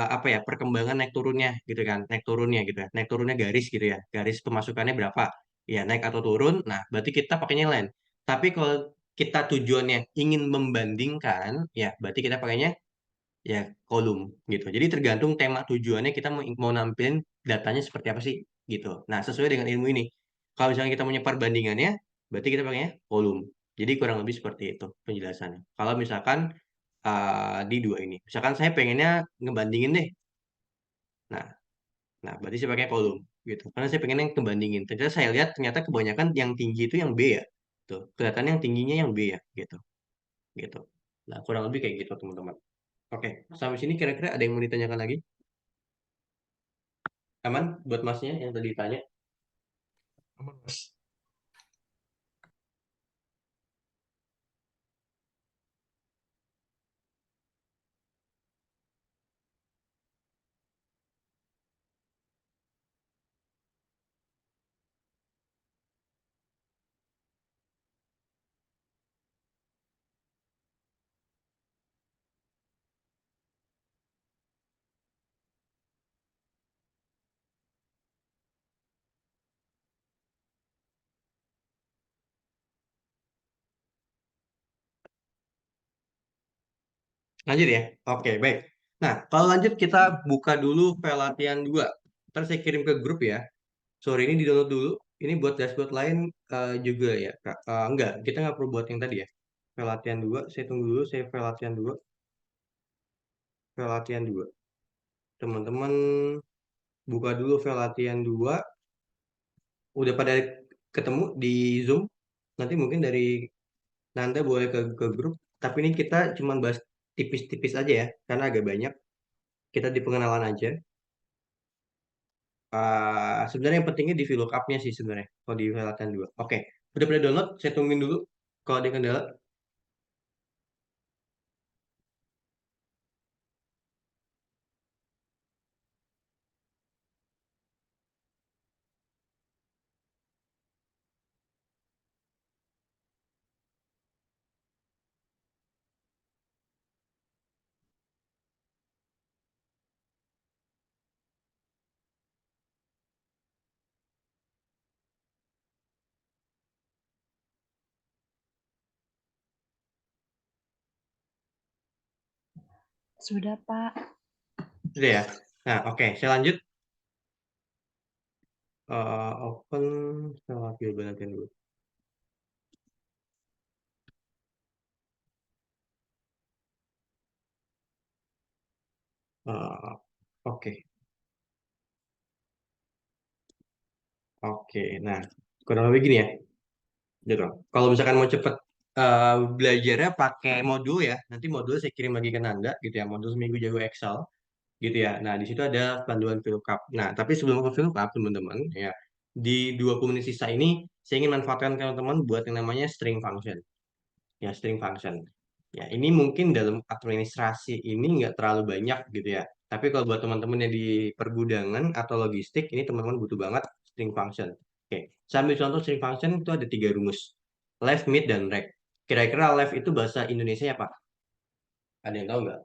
apa ya, perkembangan naik turunnya gitu kan, naik turunnya gitu ya. Naik turunnya garis gitu ya. Garis pemasukannya berapa? Ya, naik atau turun. Nah, berarti kita pakainya len. Tapi kalau kita tujuannya ingin membandingkan, ya berarti kita pakainya ya kolom gitu. Jadi tergantung tema tujuannya kita mau nampilin datanya seperti apa sih gitu. Nah, sesuai dengan ilmu ini. Kalau misalnya kita mau nyebar bandingannya, berarti kita pakainya kolom. Jadi kurang lebih seperti itu penjelasannya. Kalau misalkan di dua ini, misalkan saya pengennya ngebandingin deh. Nah, nah berarti saya pakai kolom gitu. Karena saya pengen yang ngebandingin. Ternyata saya lihat ternyata kebanyakan yang tinggi itu yang B ya. Tuh, kelihatan yang tingginya yang B ya gitu. Gitu. Nah, kurang lebih kayak gitu teman-teman. Oke, sampai sini kira-kira ada yang mau ditanyakan lagi? Aman buat masnya yang tadi tanya? Aman, Mas. Lanjut ya? Oke, baik. Nah, kalau lanjut kita buka dulu file latihan 2. Ntar saya kirim ke grup ya. Sorry, ini di-download dulu. Ini buat dashboard lain juga ya, Kak. Enggak, kita nggak perlu buat yang tadi ya. File latihan 2. Saya tunggu dulu, saya file latihan 2. File latihan 2. Teman-teman buka dulu file latihan 2. Udah pada ketemu di Zoom? Nanti mungkin dari Nanda boleh ke grup. Tapi ini kita cuma bahas tipis-tipis aja ya, karena agak banyak. Kita di pengenalan aja. Sebenarnya yang pentingnya di VLOOKUP-nya sih sebenarnya. Kalau di latihan 2. Oke, udah pada download? Saya tungguin dulu. Kalau ada kendala. Sudah, Pak. Sudah ya? Nah, oke. Saya lanjut. Open setelah latihan dulu. Oke. Oke. Nah, kurang lebih gini ya. Gitu. Kalau misalkan mau cepet belajarnya pakai modul ya. Nanti modul saya kirim lagi ke Nanda gitu ya. Modul seminggu jago Excel gitu ya. Nah, di situ ada panduan VLOOKUP. Nah, tapi sebelum ke VLOOKUP teman-teman ya, di 20 menit sisa ini saya ingin manfaatkan teman-teman buat yang namanya string function. Ya, string function. Ya, ini mungkin dalam administrasi ini nggak terlalu banyak gitu ya. Tapi kalau buat teman-teman yang di pergudangan atau logistik, ini teman-teman butuh banget string function. Oke, saya ambil contoh string function itu ada 3 rumus. Left, mid, dan right. Kira-kira left itu bahasa Indonesia apa? Ada yang tahu nggak?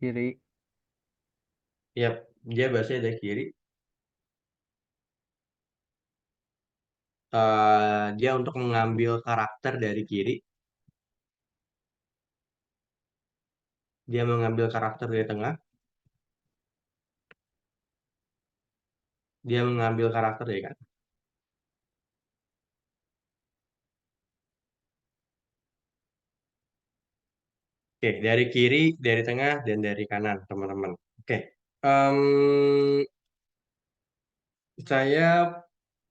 Kiri. Ya, dia bahasanya dari kiri. Dia untuk mengambil karakter dari kiri. Dia mengambil karakter dari tengah. Dia mengambil karakter dari kanan. Oke, dari kiri, dari tengah, dan dari kanan, teman-teman. Oke, em, saya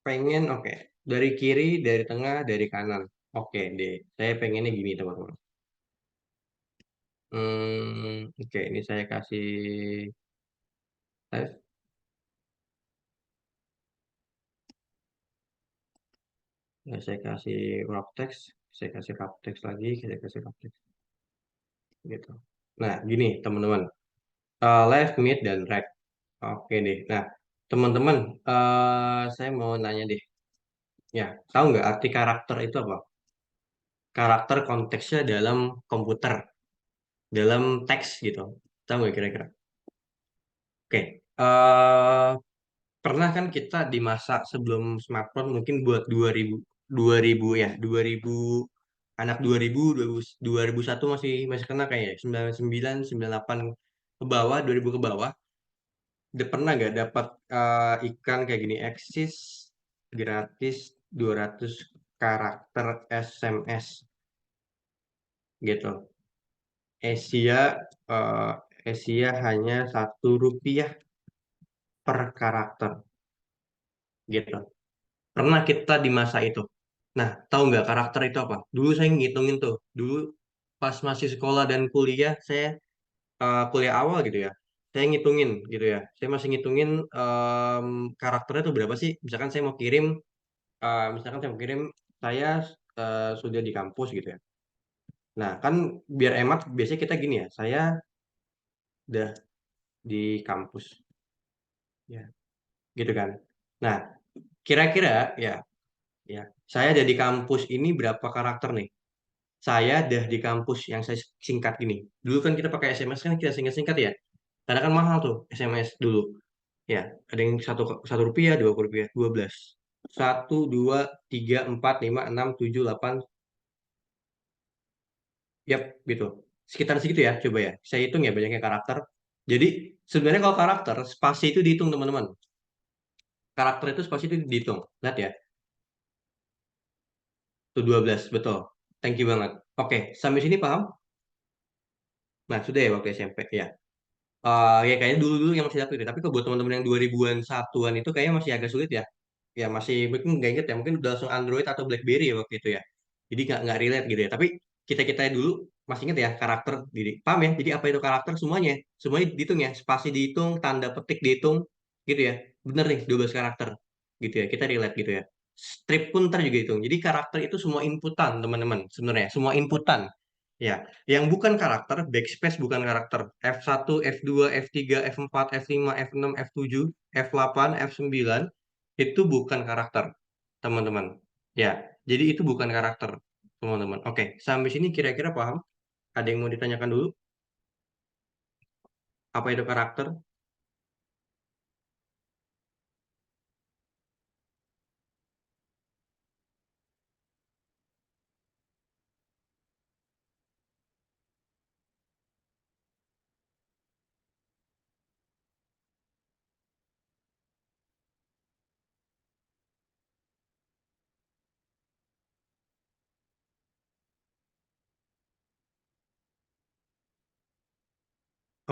pengen, oke, dari kiri, dari tengah, dari kanan. Oke deh, saya pengennya gini, teman-teman. Oke, ini saya kasih tes. Ya, saya kasih wrap text, saya kasih wrap text lagi, saya kasih wrap text, gitu. Nah, gini, teman-teman. Left, mid, dan right. Oke deh. Nah, teman-teman, saya mau nanya deh. Ya, tahu nggak arti karakter itu apa? Karakter konteksnya dalam komputer, dalam teks gitu. Tahu nggak kira-kira? Oke. Pernah kan kita di masa sebelum smartphone mungkin buat 2000 ya, 2000 anak 2001 masih kena kayak 99, 98 ke bawah, 2000 ke bawah. Udah pernah nggak dapat ikan kayak gini eksis gratis 200 karakter SMS gitu. Asia eh, Asia hanya Rp1 per karakter gitu. Pernah kita di masa itu. Nah, tahu nggak karakter itu apa? Dulu saya ngitungin tuh. Dulu pas masih sekolah dan kuliah, saya kuliah awal gitu ya. Saya ngitungin gitu ya. Saya masih ngitungin karakternya tuh berapa sih? Misalkan saya mau kirim, saya sudah di kampus gitu ya. Nah, kan biar emat, biasanya kita gini ya. Saya udah di kampus, ya, gitu kan. Nah, kira-kira ya, ya, saya ada di kampus ini berapa karakter nih? Saya dah di kampus yang saya singkat gini. Dulu kan kita pakai SMS kan kita singkat-singkat ya. Karena kan mahal tuh SMS dulu. Ya, ada yang Rp1, Rp2, Rp12. 1, 2, 3, 4, 5, 6, 7, 8. Yap, gitu. Sekitar segitu ya, coba ya. Saya hitung ya banyaknya karakter. Jadi sebenarnya kalau karakter, spasi itu dihitung teman-teman. Karakter itu spasi itu dihitung. Lihat ya, tuh 12, betul. Thank you banget. Oke, sampai sini paham? Nah, sudah ya waktu SMP ya. Ya kayaknya dulu-dulu yang masih satu itu. Tapi kalau buat teman-teman yang 2000-an satuan itu kayaknya masih agak sulit ya. Ya masih mungkin nggak inget ya. Mungkin udah langsung Android atau BlackBerry ya waktu itu ya. Jadi nggak relate gitu ya. Tapi kita dulu masih inget ya karakter diri. Paham ya? Jadi apa itu karakter semuanya? Semuanya dihitung ya. Spasi dihitung, tanda petik dihitung gitu ya. Bener nih 12 karakter gitu ya. Kita relate gitu ya. Strip pun ntar juga hitung. Jadi karakter itu semua inputan teman-teman sebenarnya. Semua inputan. Ya, yang bukan karakter, backspace bukan karakter. F1, F2, F3, F4, F5, F6, F7, F8, F9 itu bukan karakter, teman-teman. Ya, jadi itu bukan karakter, teman-teman. Oke, sampai sini kira-kira paham? Ada yang mau ditanyakan dulu? Apa itu karakter?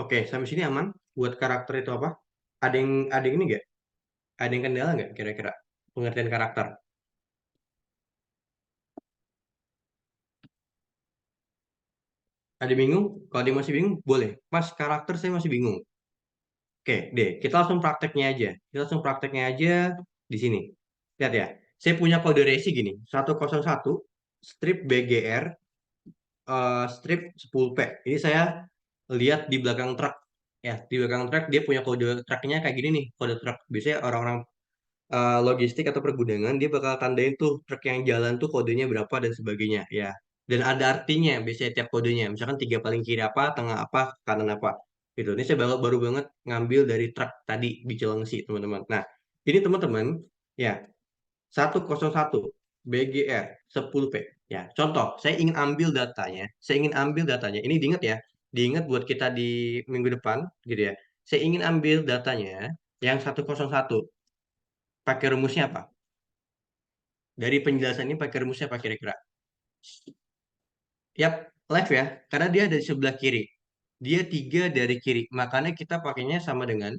Oke, sampai sini aman. Buat karakter itu apa? Ada yang ini nggak? Ada yang kendala nggak kira-kira? Pengertian karakter. Ada bingung? Kalau ada yang masih bingung, boleh. Mas, karakter saya masih bingung. Oke, deh, kita langsung prakteknya aja. Kita langsung prakteknya aja. di sini. Lihat ya, saya punya kode resi gini, 101 strip BGR strip 10P. Ini saya lihat di belakang truk. Ya, di belakang truk dia punya kode truknya kayak gini nih, kode truk. Biasanya orang-orang logistik atau pergudangan dia bakal tandain tuh truk yang jalan tuh kodenya berapa dan sebagainya ya. Dan ada artinya biasanya tiap kodenya. Misalkan tiga paling kiri apa, tengah apa, kanan apa. Gitu. Ini saya baru banget ngambil dari truk tadi di Cilengsi, teman-teman. Nah, ini teman-teman ya 101 BGR 10P. Ya, contoh, saya ingin ambil datanya. Saya ingin ambil datanya. Ini diingat ya. Diingat buat kita di minggu depan gitu ya. Saya ingin ambil datanya yang 101. Pakai rumusnya apa? Dari penjelasan ini pakai rumusnya apa kira-kira? Yap, left ya. Karena dia ada di sebelah kiri. Dia tiga dari kiri. Makanya kita pakainya sama dengan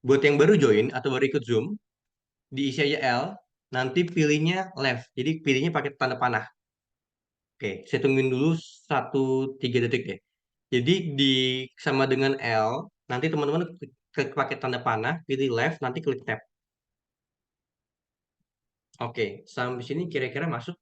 buat yang baru join atau baru ikut Zoom, diisi aja L, nanti pilihnya left. Jadi pilihnya pakai tanda panah. Oke, saya tungguin dulu 1 3 detik deh. Jadi di sama dengan L, nanti teman-teman pakai tanda panah, pilih left, nanti klik tab. Oke, sampai sini kira-kira masuk.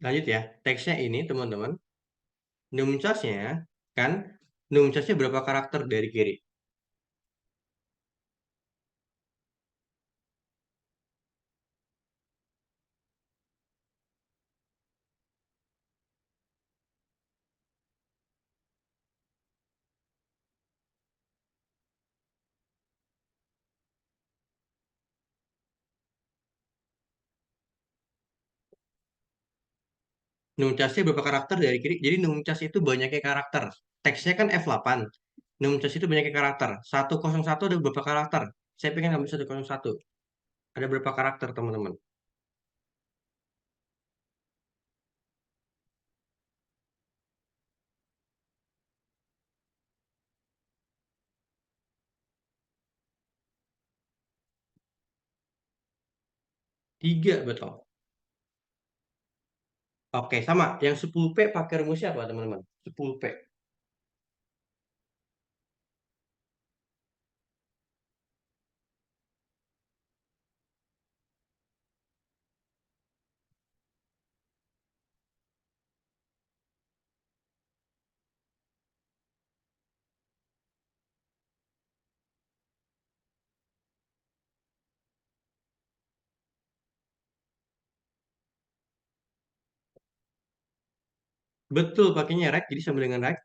Lanjut ya. Teksnya ini teman-teman, numcasnya kan, numcasnya berapa karakter dari kiri? Numcasnya berapa karakter dari kiri? Jadi numcas itu banyaknya karakter. Teksnya kan F8. Numcas itu banyaknya karakter. 101 ada berapa karakter? Saya pengen ngambil 101. Ada berapa karakter, teman-teman? Tiga, betul. Oke, sama. Yang 10P pakai rumusnya apa, teman-teman? 10P. Betul, pakainya rek. Jadi sama dengan rek.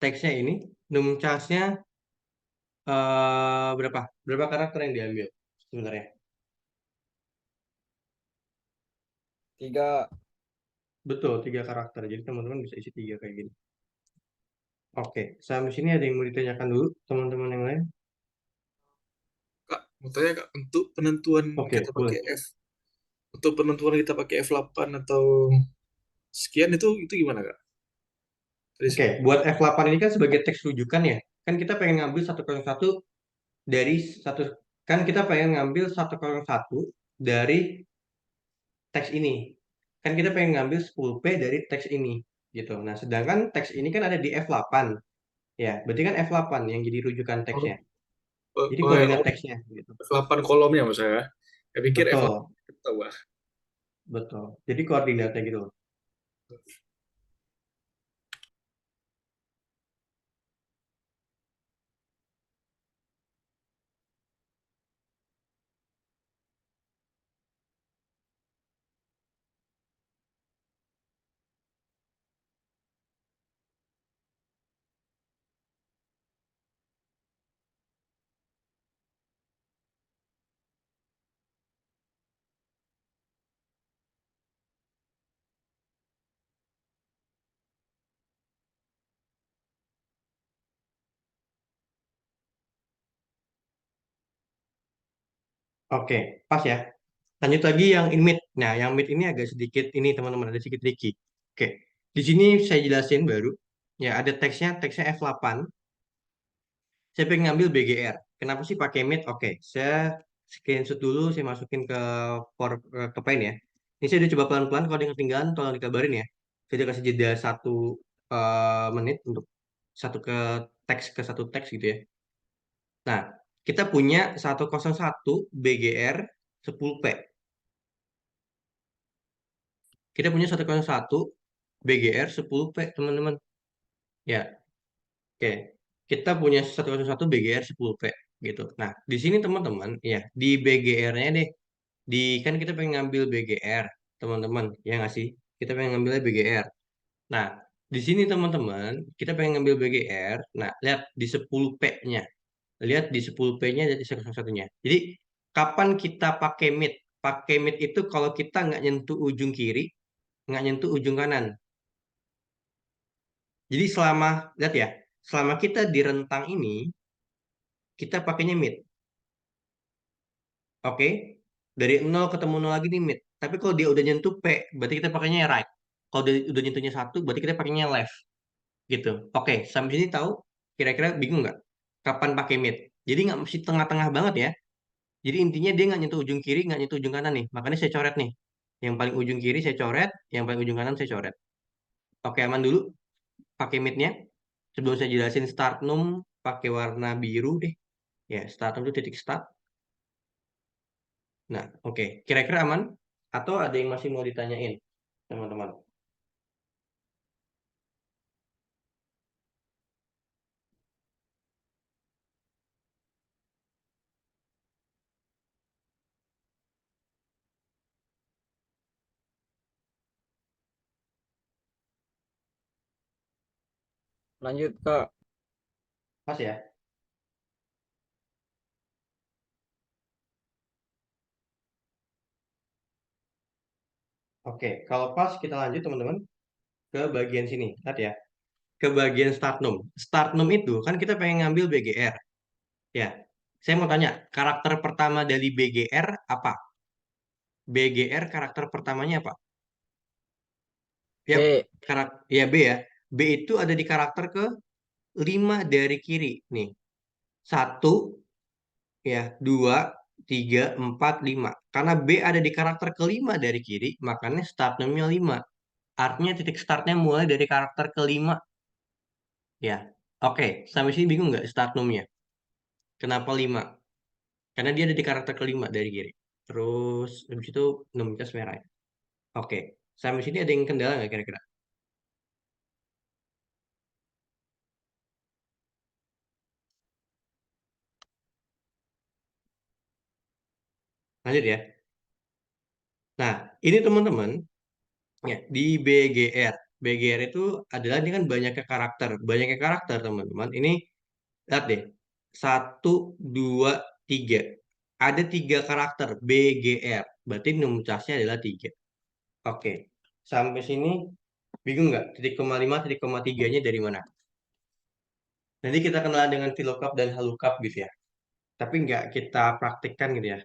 Teksnya ini, numcasnya berapa? Berapa karakter yang diambil sebenarnya? 3. Betul, tiga karakter. Jadi teman-teman bisa isi tiga kayak gini. Oke, sampai sini ada yang mau ditanyakan dulu, teman-teman yang lain? Kak, mau tanya Kak, untuk penentuan kita Oke, pakai boleh. untuk penentuan kita pakai F8 atau sekian itu gimana Kak? Tadi Oke, buat F8 ini kan sebagai teks rujukan ya. Kan kita pengen ngambil 101 dari satu kan kita pengen ngambil 101 dari teks ini. Kan kita pengen ngambil 10P dari teks ini gitu. Nah, sedangkan teks ini kan ada di F8. Ya, berarti kan F8 yang jadi rujukan oh, teksnya. oh, Jadi oh, ya, koordinat oh, teksnya gitu. F8 kolomnya maksud saya. Saya pikir F8 Betul, tahu Kak. betul. Jadi koordinatnya gitu. Oke, pas ya. Lanjut lagi yang in mid. Nah, yang mid ini agak sedikit ini teman-teman ada sedikit tricky. Oke. Di sini saya jelasin baru. Ya, ada teksnya F8. Saya pengen ngambil BGR. Kenapa sih pakai mid? Oke, saya screenshot dulu, saya masukin ke ke Paint ya. Ini saya udah coba pelan-pelan, kalau ada yang ketinggalan tolong dikabarin ya. Saya udah kasih jeda 1 menit untuk satu teks gitu ya. Nah, kita punya 101 BGR 10P. Kita punya 101 BGR 10P, teman-teman. Ya, oke. Kita punya 101 BGR 10P gitu. Nah, di sini teman-teman, ya, di BGR-nya deh. Kan kita pengen ngambil BGR, teman-teman. Ya nggak sih? Kita pengen ngambilnya BGR. Nah, di sini teman-teman, kita pengen ngambil BGR. Nah, lihat di 10P-nya. Lihat di 10P-nya dan di 101-nya. Jadi, kapan kita pakai mid? Pakai mid itu kalau kita nggak nyentuh ujung kiri, nggak nyentuh ujung kanan. Jadi lihat ya, selama kita di rentang ini, kita pakainya mid. Oke? Dari 0 ketemu 0 lagi nih mid. Tapi kalau dia udah nyentuh P, berarti kita pakainya right. Kalau udah nyentuhnya 1, berarti kita pakainya left. Gitu. Oke, sampai sini tahu? Kira-kira bingung nggak? Kapan pakai mid? Jadi nggak mesti tengah-tengah banget ya. Jadi intinya dia nggak nyentuh ujung kiri, nggak nyentuh ujung kanan nih. Makanya saya coret nih. Yang paling ujung kiri saya coret, yang paling ujung kanan saya coret. Oke, aman dulu pakai midnya. Sebelum saya jelasin start num pakai warna biru deh. Ya, start num itu titik start. Nah, oke. Kira-kira aman? Atau ada yang masih mau ditanyain, teman-teman? Lanjut, Kak. Pas ya? Oke, kalau pas kita lanjut teman-teman ke bagian sini. Lihat ya, ke bagian start num. Start num itu kan kita pengen ngambil BGR. Ya, saya mau tanya, karakter pertama dari BGR apa? BGR karakter pertamanya apa? Ya, B. ya B ya. B itu ada di karakter ke 5 dari kiri nih. Satu, ya, 2, 3, 4, 5. Karena B ada di karakter kelima dari kiri, makanya start num-nya 5. Artinya titik startnya mulai dari karakter kelima. Ya, oke. Sampai sini bingung nggak start num-nya? Kenapa 5? Karena dia ada di karakter kelima dari kiri. Terus, habis itu num cas merah. Oke. Sampai sini ada yang kendala nggak kira-kira? Lanjut ya. Nah, ini teman-teman, ya, di BGR. BGR itu adalah ini kan banyaknya karakter. Banyaknya karakter, teman-teman. Ini, lihat deh. Satu, dua, tiga. Ada 3 karakter BGR. Berarti num casnya adalah 3. Oke. Sampai sini bingung nggak? Titik koma 5, titik koma 3-nya dari mana? Nanti kita kenalan dengan VLOOKUP dan HLOOKUP gitu ya. Tapi nggak kita praktikkan gitu ya.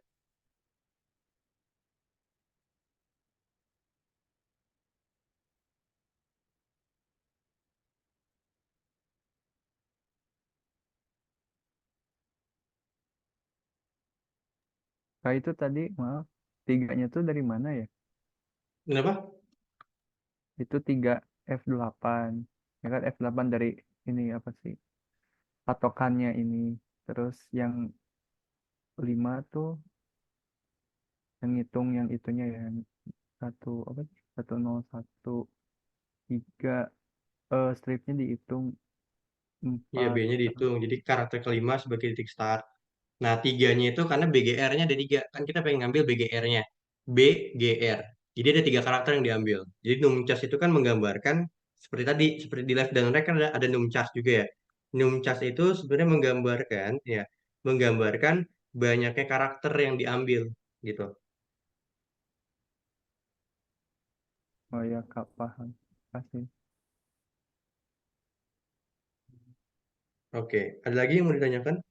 Kak itu tadi, maaf, 3-nya tuh dari mana ya? Kenapa? Itu 3 F8. Ya kan F8 dari ini apa sih? Patokannya ini. Terus yang 5 tuh yang ngitung yang itunya ya. Satu apa sih? 101 3 stripnya dihitung Iya, 4. B-nya dihitung. Jadi karakter kelima sebagai titik start. Nah, tiganya itu karena BGR-nya ada 3. Kan kita pengen ngambil BGR-nya. BGR. Jadi ada 3 karakter yang diambil. Jadi numcas itu kan menggambarkan seperti tadi, seperti di left dan right kan ada numcas juga ya. Numcas itu sebenarnya menggambarkan banyaknya karakter yang diambil gitu. Oh ya Kak, paham. Kasih. Oke, ada lagi yang mau ditanyakan?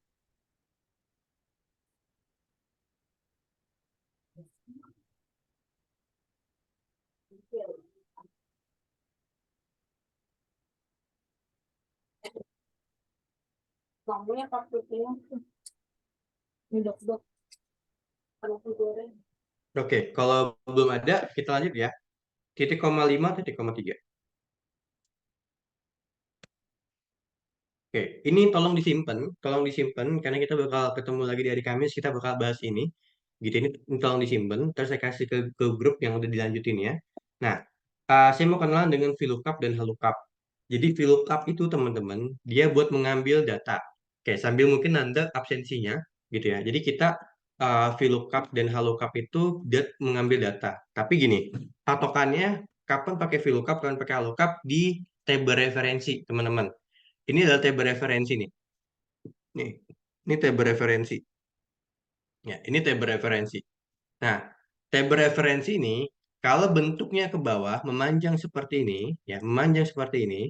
Oke, kalau belum ada, kita lanjut ya. Titik koma lima, titik koma tiga. Oke, ini tolong disimpan, karena kita bakal ketemu lagi di hari Kamis, kita bakal bahas ini. Gitu, ini tolong disimpan, terus saya kasih ke grup yang udah dilanjutin ya. Nah, saya mau kenalan dengan VLOOKUP dan HLOOKUP. Jadi VLOOKUP itu teman-teman, dia buat mengambil data. Oke, sambil mungkin nanda absensinya, gitu ya. Jadi kita VLOOKUP dan HLOOKUP itu dia mengambil data. Tapi gini, patokannya kapan pakai VLOOKUP, kapan pakai HLOOKUP di table referensi, teman-teman. Ini adalah table referensi nih. Nih, ini table referensi. Ya, ini table referensi. Nah, table referensi ini kalau bentuknya ke bawah memanjang seperti ini, ya, memanjang seperti ini,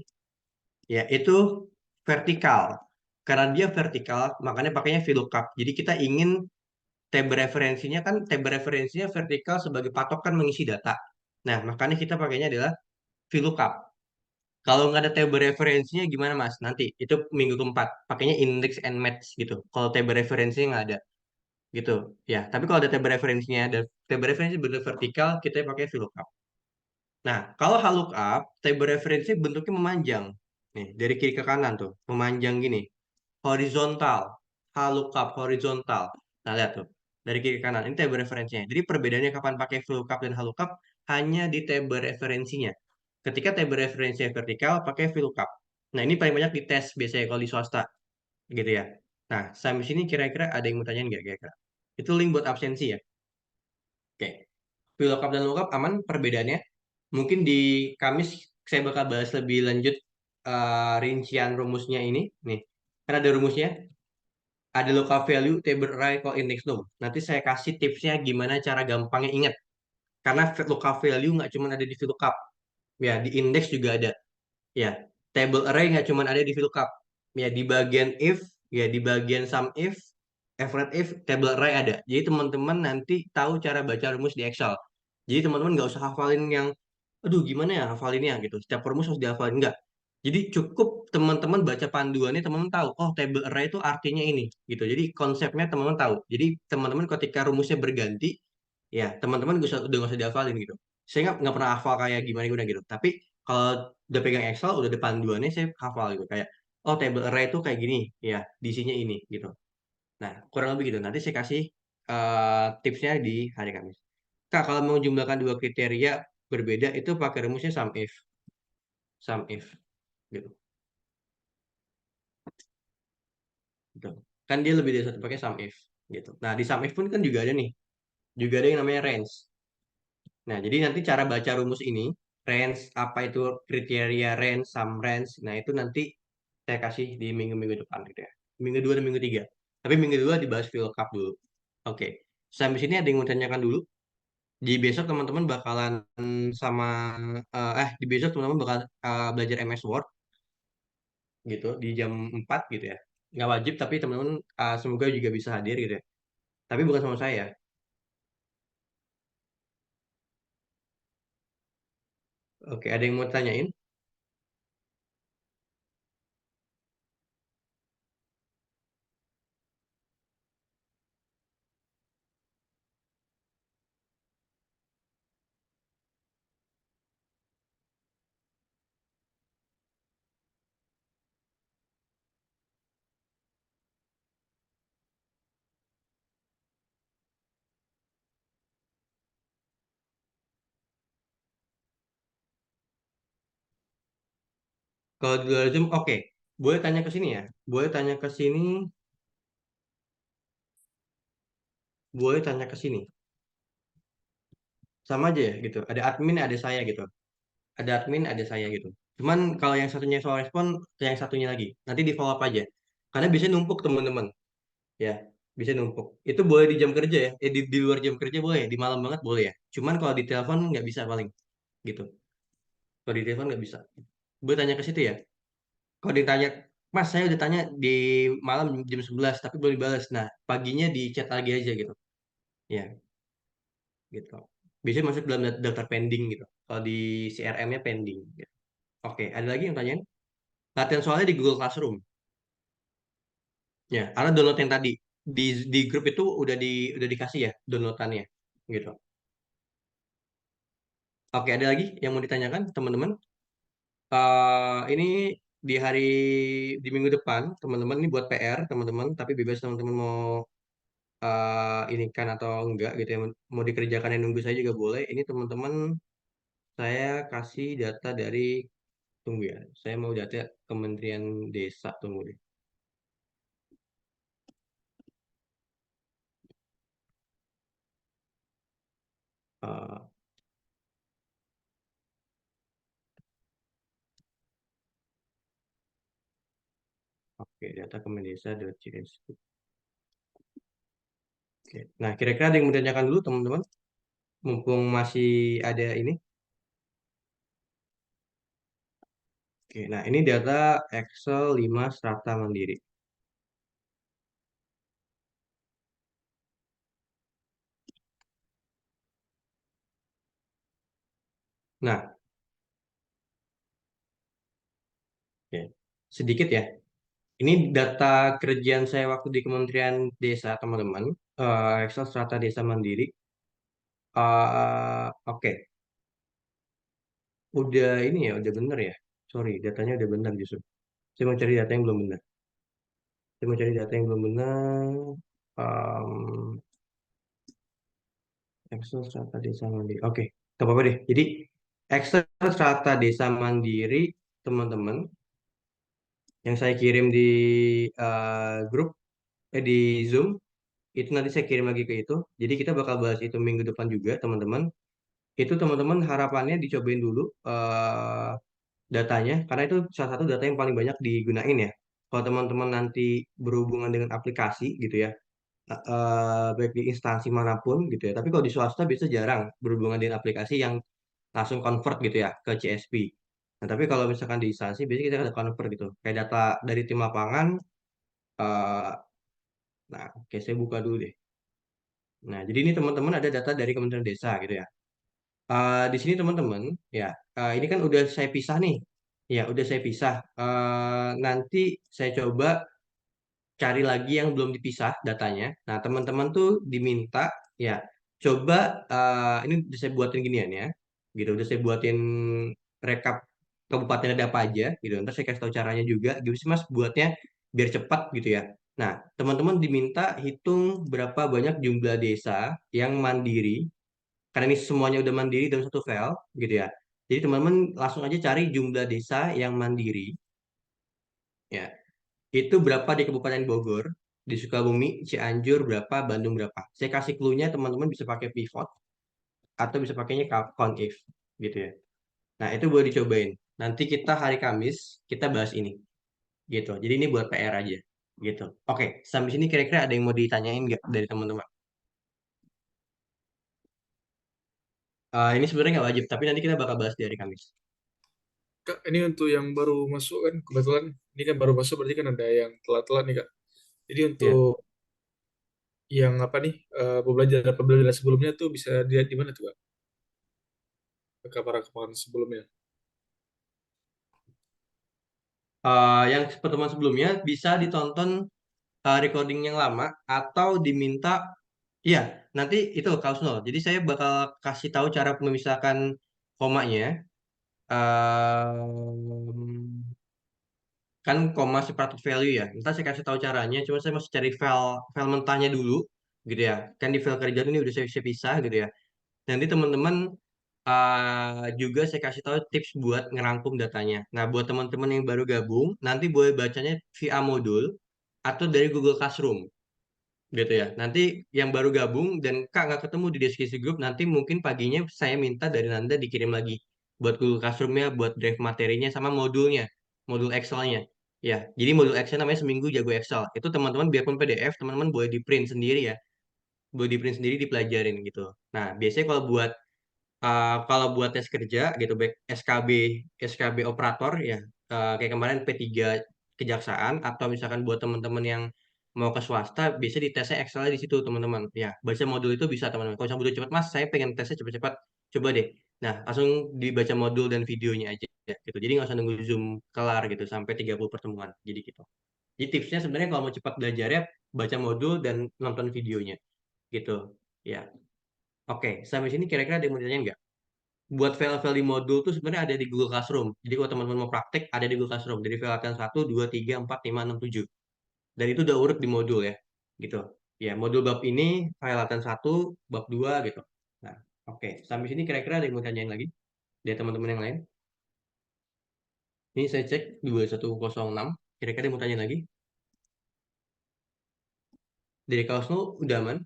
ya, itu vertikal. Karena dia vertikal, makanya pakainya VLOOKUP. Jadi kita ingin table referensinya vertikal sebagai patokan mengisi data. Nah, makanya kita pakainya adalah VLOOKUP. Kalau nggak ada table referensinya gimana Mas? Nanti itu minggu keempat pakainya index and match gitu. Kalau table referensinya nggak ada gitu. Ya, tapi kalau ada table referensinya, ada table referensi benar vertikal, kita pakai VLOOKUP. Nah, kalau HLOOKUP, table referensi bentuknya memanjang. Nih, dari kiri ke kanan tuh, memanjang gini. Horizontal. HLOOKUP horizontal. Nah, lihat tuh. Dari kiri ke kanan. Ini table referensinya. Jadi perbedaannya kapan pakai VLOOKUP dan HLOOKUP hanya di table referensinya. Ketika table referensinya vertikal, pakai VLOOKUP. Nah, ini paling banyak dites biasanya kalau di swasta. Gitu ya. Nah, sampai sini kira-kira ada yang mau tanyain nggak kira-kira? Itu link buat absensi ya. Oke. VLOOKUP dan lookup aman perbedaannya. Mungkin di Kamis saya bakal bahas lebih lanjut rincian rumusnya ini. Nih, kan ada rumusnya. Ada lookup value, table array, call index num. Nanti saya kasih tipsnya gimana cara gampangnya ingat. Karena lookup value nggak cuma ada di VLOOKUP. Ya, di index juga ada. Ya, table array nggak cuma ada di VLOOKUP. Ya, di bagian if, ya di bagian sum if, average if, table array ada. Jadi teman-teman nanti tahu cara baca rumus di Excel. Jadi teman-teman nggak usah hafalin yang, aduh gimana ya hafalinnya gitu. Setiap rumus harus dihafalin. Enggak. Jadi cukup teman-teman baca panduannya, teman-teman tahu, oh table array itu artinya ini gitu. Jadi konsepnya teman-teman tahu. Jadi teman-teman ketika rumusnya berganti, ya teman-teman udah nggak usah dihafalin gitu. Saya nggak pernah hafal kayak gimana gimana gitu. Tapi kalau udah pegang Excel, udah ada panduannya, saya hafal gitu. Kayak, oh table array itu kayak gini, ya diisinya ini gitu. Nah, kurang lebih gitu. Nanti saya kasih tipsnya di hari Kamis. Kak, kalau mau jumlahkan dua kriteria berbeda itu pakai rumusnya sum if gitu. Gitu. Kan dia lebih dari satu pakai sum if gitu. Nah, di sum if pun kan juga ada nih. Juga ada yang namanya range. Nah, jadi nanti cara baca rumus ini, range apa itu kriteria range, sum range. Nah, itu nanti saya kasih di minggu-minggu depan gitu ya. Minggu 2 dan minggu 3. Tapi minggu 2 dibahas VLOOKUP dulu. Oke. Sampai sini ada yang mau tanyakan dulu? Di besok teman-teman bakalan sama di besok teman-teman bakal belajar MS Word gitu di jam 4 gitu ya. Nggak wajib tapi teman-teman semoga juga bisa hadir gitu ya. Tapi bukan sama saya. Oke, ada yang mau tanyain? Kalau di luar Zoom, oke. Boleh tanya ke sini ya. Boleh tanya ke sini. Boleh tanya ke sini. Sama aja ya gitu. Ada admin, ada saya gitu. Ada admin, ada saya gitu. Cuman kalau yang satunya soal respon, yang satunya lagi. Nanti di follow up aja. Karena biasanya numpuk teman-teman. Ya, bisa numpuk. Itu boleh di jam kerja ya. Di luar jam kerja boleh. Di malam banget boleh ya. Cuman kalau di telepon nggak bisa paling. Gitu. Kalau di telepon nggak bisa. Boleh tanya ke situ ya. Kalau ditanya, Mas, saya udah tanya di malam jam 11, tapi belum dibalas. Nah, paginya di chat lagi aja gitu. Ya. gitu. Biasanya masuk dalam daftar pending gitu. Kalau di CRM-nya pending. Gitu. Oke, ada lagi yang tanyain? Latihan soalnya di Google Classroom. Ya, karena download yang tadi di grup itu udah dikasih ya downloadannya gitu. Oke, ada lagi yang mau ditanyakan teman-teman? Ini di hari di minggu depan teman-teman ini buat PR teman-teman, tapi bebas teman-teman mau ini kan atau enggak gitu ya, mau dikerjakan yang nunggu saya juga boleh. Ini teman-teman saya kasih data dari tunggu ya, saya mau data Kementerian Desa tunggu deh. Eh, oke, data Kemendesa.csp. Oke. Nah, kira-kira ada yang mau ditanyakan dulu teman-teman? Mumpung masih ada ini. Oke, nah ini data Excel 5 strata mandiri. Nah, oke. Sedikit ya. Ini data kerjaan saya waktu di Kementerian Desa, teman-teman. Excel strata desa mandiri. Oke, udah ini ya, udah bener ya. Sorry, datanya udah bener justru. Saya mau cari data yang belum benar. Saya mau cari data yang belum benar. Um, Excel strata desa mandiri. Oke, nggak apa-apa deh. Jadi Excel strata desa mandiri, teman-teman, yang saya kirim di grup, di Zoom, itu nanti saya kirim lagi ke itu. Jadi kita bakal bahas itu minggu depan juga, teman-teman. Itu teman-teman harapannya dicobain dulu datanya, karena itu salah satu data yang paling banyak digunain ya. Kalau teman-teman nanti berhubungan dengan aplikasi gitu ya, baik di instansi manapun gitu ya. Tapi kalau di swasta biasa jarang berhubungan dengan aplikasi yang langsung convert gitu ya ke CSP. Nah, tapi kalau misalkan di instansi biasanya kita ada convert gitu. Kayak data dari tim lapangan, eh, nah oke saya buka dulu deh. Nah, jadi ini teman-teman ada data dari Kementerian Desa gitu ya. Di sini teman-teman, ya ini kan udah saya pisah nih. Ya, udah saya pisah. Nanti saya coba cari lagi yang belum dipisah datanya. Nah, teman-teman tuh diminta ya coba ini udah saya buatin ginian ya. Gitu, udah saya buatin rekap kabupaten ada apa aja gitu. Ntar saya kasih tahu caranya juga. Gitu sih Mas buatnya biar cepat gitu ya. Nah, teman-teman diminta hitung berapa banyak jumlah desa yang mandiri karena ini semuanya udah mandiri dalam satu file gitu ya. Jadi teman-teman langsung aja cari jumlah desa yang mandiri ya. Itu berapa di Kabupaten Bogor, di Sukabumi, Cianjur berapa, Bandung berapa. Saya kasih clue-nya teman-teman bisa pakai pivot atau bisa pakainya count if gitu ya. Nah, itu boleh dicobain. Nanti kita hari Kamis kita bahas ini gitu. Jadi ini buat PR aja gitu. Oke, sampai sini kira-kira ada yang mau ditanyain nggak dari teman-teman? Ini sebenarnya nggak wajib, tapi nanti kita bakal bahas di hari Kamis. Kak, ini untuk yang baru masuk kan, kebetulan ini kan baru masuk berarti kan ada yang telat-telat nih Kak. Jadi Ya. untuk yang apa nih, pembelajaran sebelumnya tuh bisa dilihat di mana tuh Kak? Rekaman sebelumnya. Yang pertemuan sebelumnya bisa ditonton recording yang lama atau diminta, iya nanti itu kaus nol. Jadi saya bakal kasih tahu cara memisahkan komanya. Kan koma separated value ya. Ntar saya kasih tahu caranya. Cuma saya masih cari file file mentahnya dulu, gitu ya. Kan di file kerjaan ini udah saya pisah gitu ya. Nanti teman-teman juga saya kasih tahu tips buat ngerangkum datanya. Nah, buat teman-teman yang baru gabung, nanti boleh bacanya via modul atau dari Google Classroom gitu ya. Nanti yang baru gabung dan Kak nggak ketemu di diskusi grup, nanti mungkin paginya saya minta dari Nanda dikirim lagi buat Google Classroom-nya, buat drive materinya sama modulnya, modul Excel-nya. Ya, jadi modul Excel namanya Seminggu Jago Excel. Itu teman-teman biarpun PDF, teman-teman boleh di print sendiri ya, boleh di print sendiri dipelajarin gitu. Nah, biasanya kalau buat tes kerja gitu, baik SKB operator ya, kayak kemarin P3 Kejaksaan atau misalkan buat teman-teman yang mau ke swasta, biasanya di tesnya Excel di situ teman-teman. Ya, baca modul itu bisa teman-teman. Kalau misalnya butuh cepat, Mas, saya pengen tesnya cepat-cepat, coba deh. Nah, langsung dibaca modul dan videonya aja gitu. Jadi nggak usah nunggu Zoom kelar gitu sampai 30 pertemuan. Jadi gitu. Jadi tipsnya sebenarnya kalau mau cepat belajarnya, baca modul dan nonton videonya gitu. Ya. Oke, sampai sini kira-kira ada yang mau ditanyain nggak? Buat file-file di modul tuh sebenarnya ada di Google Classroom. Jadi kalau teman-teman mau praktek, ada di Google Classroom. Jadi file latihan 1, 2, 3, 4, 5, 6, 7. Dan itu udah urut di modul ya. Gitu. Ya, modul bab ini, file latihan 1, bab 2 gitu. Nah, oke. Sampai sini kira-kira ada yang mau tanyain lagi? Dari teman-teman yang lain? Ini saya cek 2106. Kira-kira ada yang mau tanya lagi? Dari Kausno udah aman?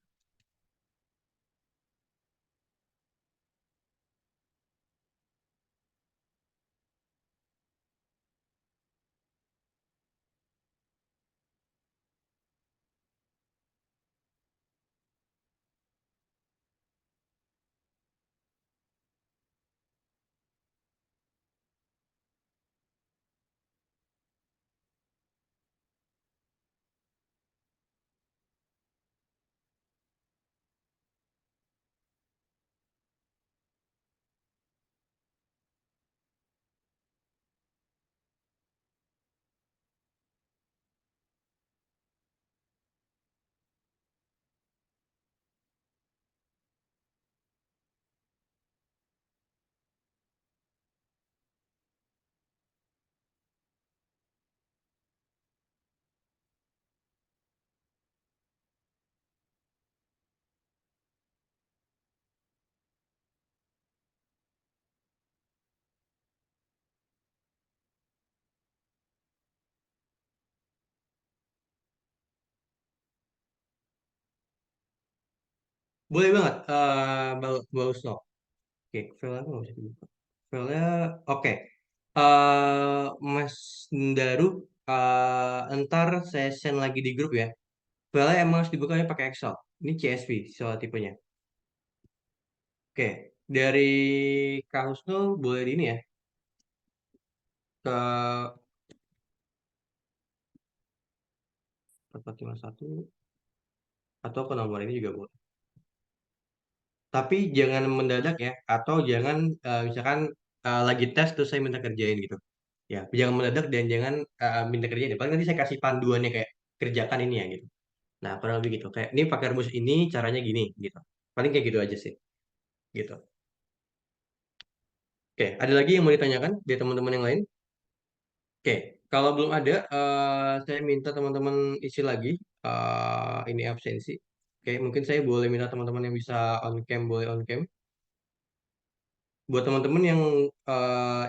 Boleh banget, bagus no. Oke, file aku nggak bisa dibuka. File-nya, oke. Mas Daru, ntar saya send lagi di grup ya. File emang harus dibukanya pakai Excel. Ini CSV soal tipenya. Oke, dari Kak Husnul boleh di ini ya. Ke 451 atau ke nomor ini juga boleh. Tapi jangan mendadak ya, atau jangan misalkan lagi tes terus saya minta kerjain gitu. Ya, jangan mendadak dan jangan minta kerjain. Paling nanti saya kasih panduannya kayak kerjakan ini ya gitu. Nah, kurang lebih gitu. Kayak ini pakai rumus ini caranya gini gitu. Paling kayak gitu aja sih. Gitu. Oke, ada lagi yang mau ditanyakan dari teman-teman yang lain? Oke, kalau belum ada, saya minta teman-teman isi lagi ini absensi. Oke, mungkin saya boleh minta teman-teman yang bisa on cam boleh on cam. Buat teman-teman yang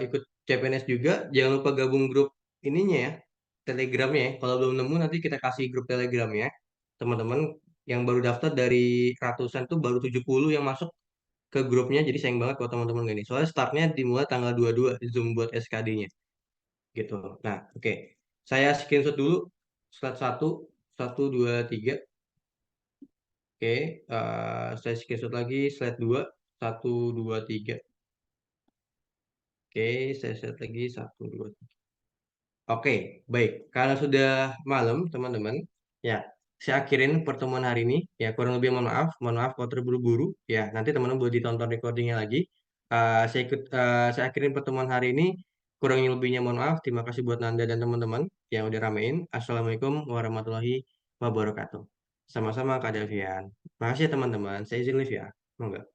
ikut CPNS juga, jangan lupa gabung grup ininya ya, Telegramnya ya. Kalau belum nemu nanti kita kasih grup Telegramnya. Teman-teman yang baru daftar dari ratusan tuh baru 70 yang masuk ke grupnya. Jadi sayang banget kalau teman-teman gini. Soalnya startnya dimulai tanggal 22 Zoom buat SKD-nya. Gitu. Nah, oke. Saya screenshot dulu slide 1, 1, 2, 3. Oke, saya screenshot lagi slide 2, 1, 2, 3. Oke, saya set lagi 1, 2. Oke, baik. Karena sudah malam, teman-teman, ya, saya akhirin pertemuan hari ini. Ya, kurang lebih mohon maaf kalau terburu-buru. Ya, nanti teman-teman boleh ditonton recordingnya lagi. Saya akhirin pertemuan hari ini. Kurang lebihnya mohon maaf. Terima kasih buat Nanda dan teman-teman yang udah ramein. Assalamualaikum warahmatullahi wabarakatuh. Sama-sama Kak Davian. Makasih ya teman-teman. Saya izin live ya. Monggo.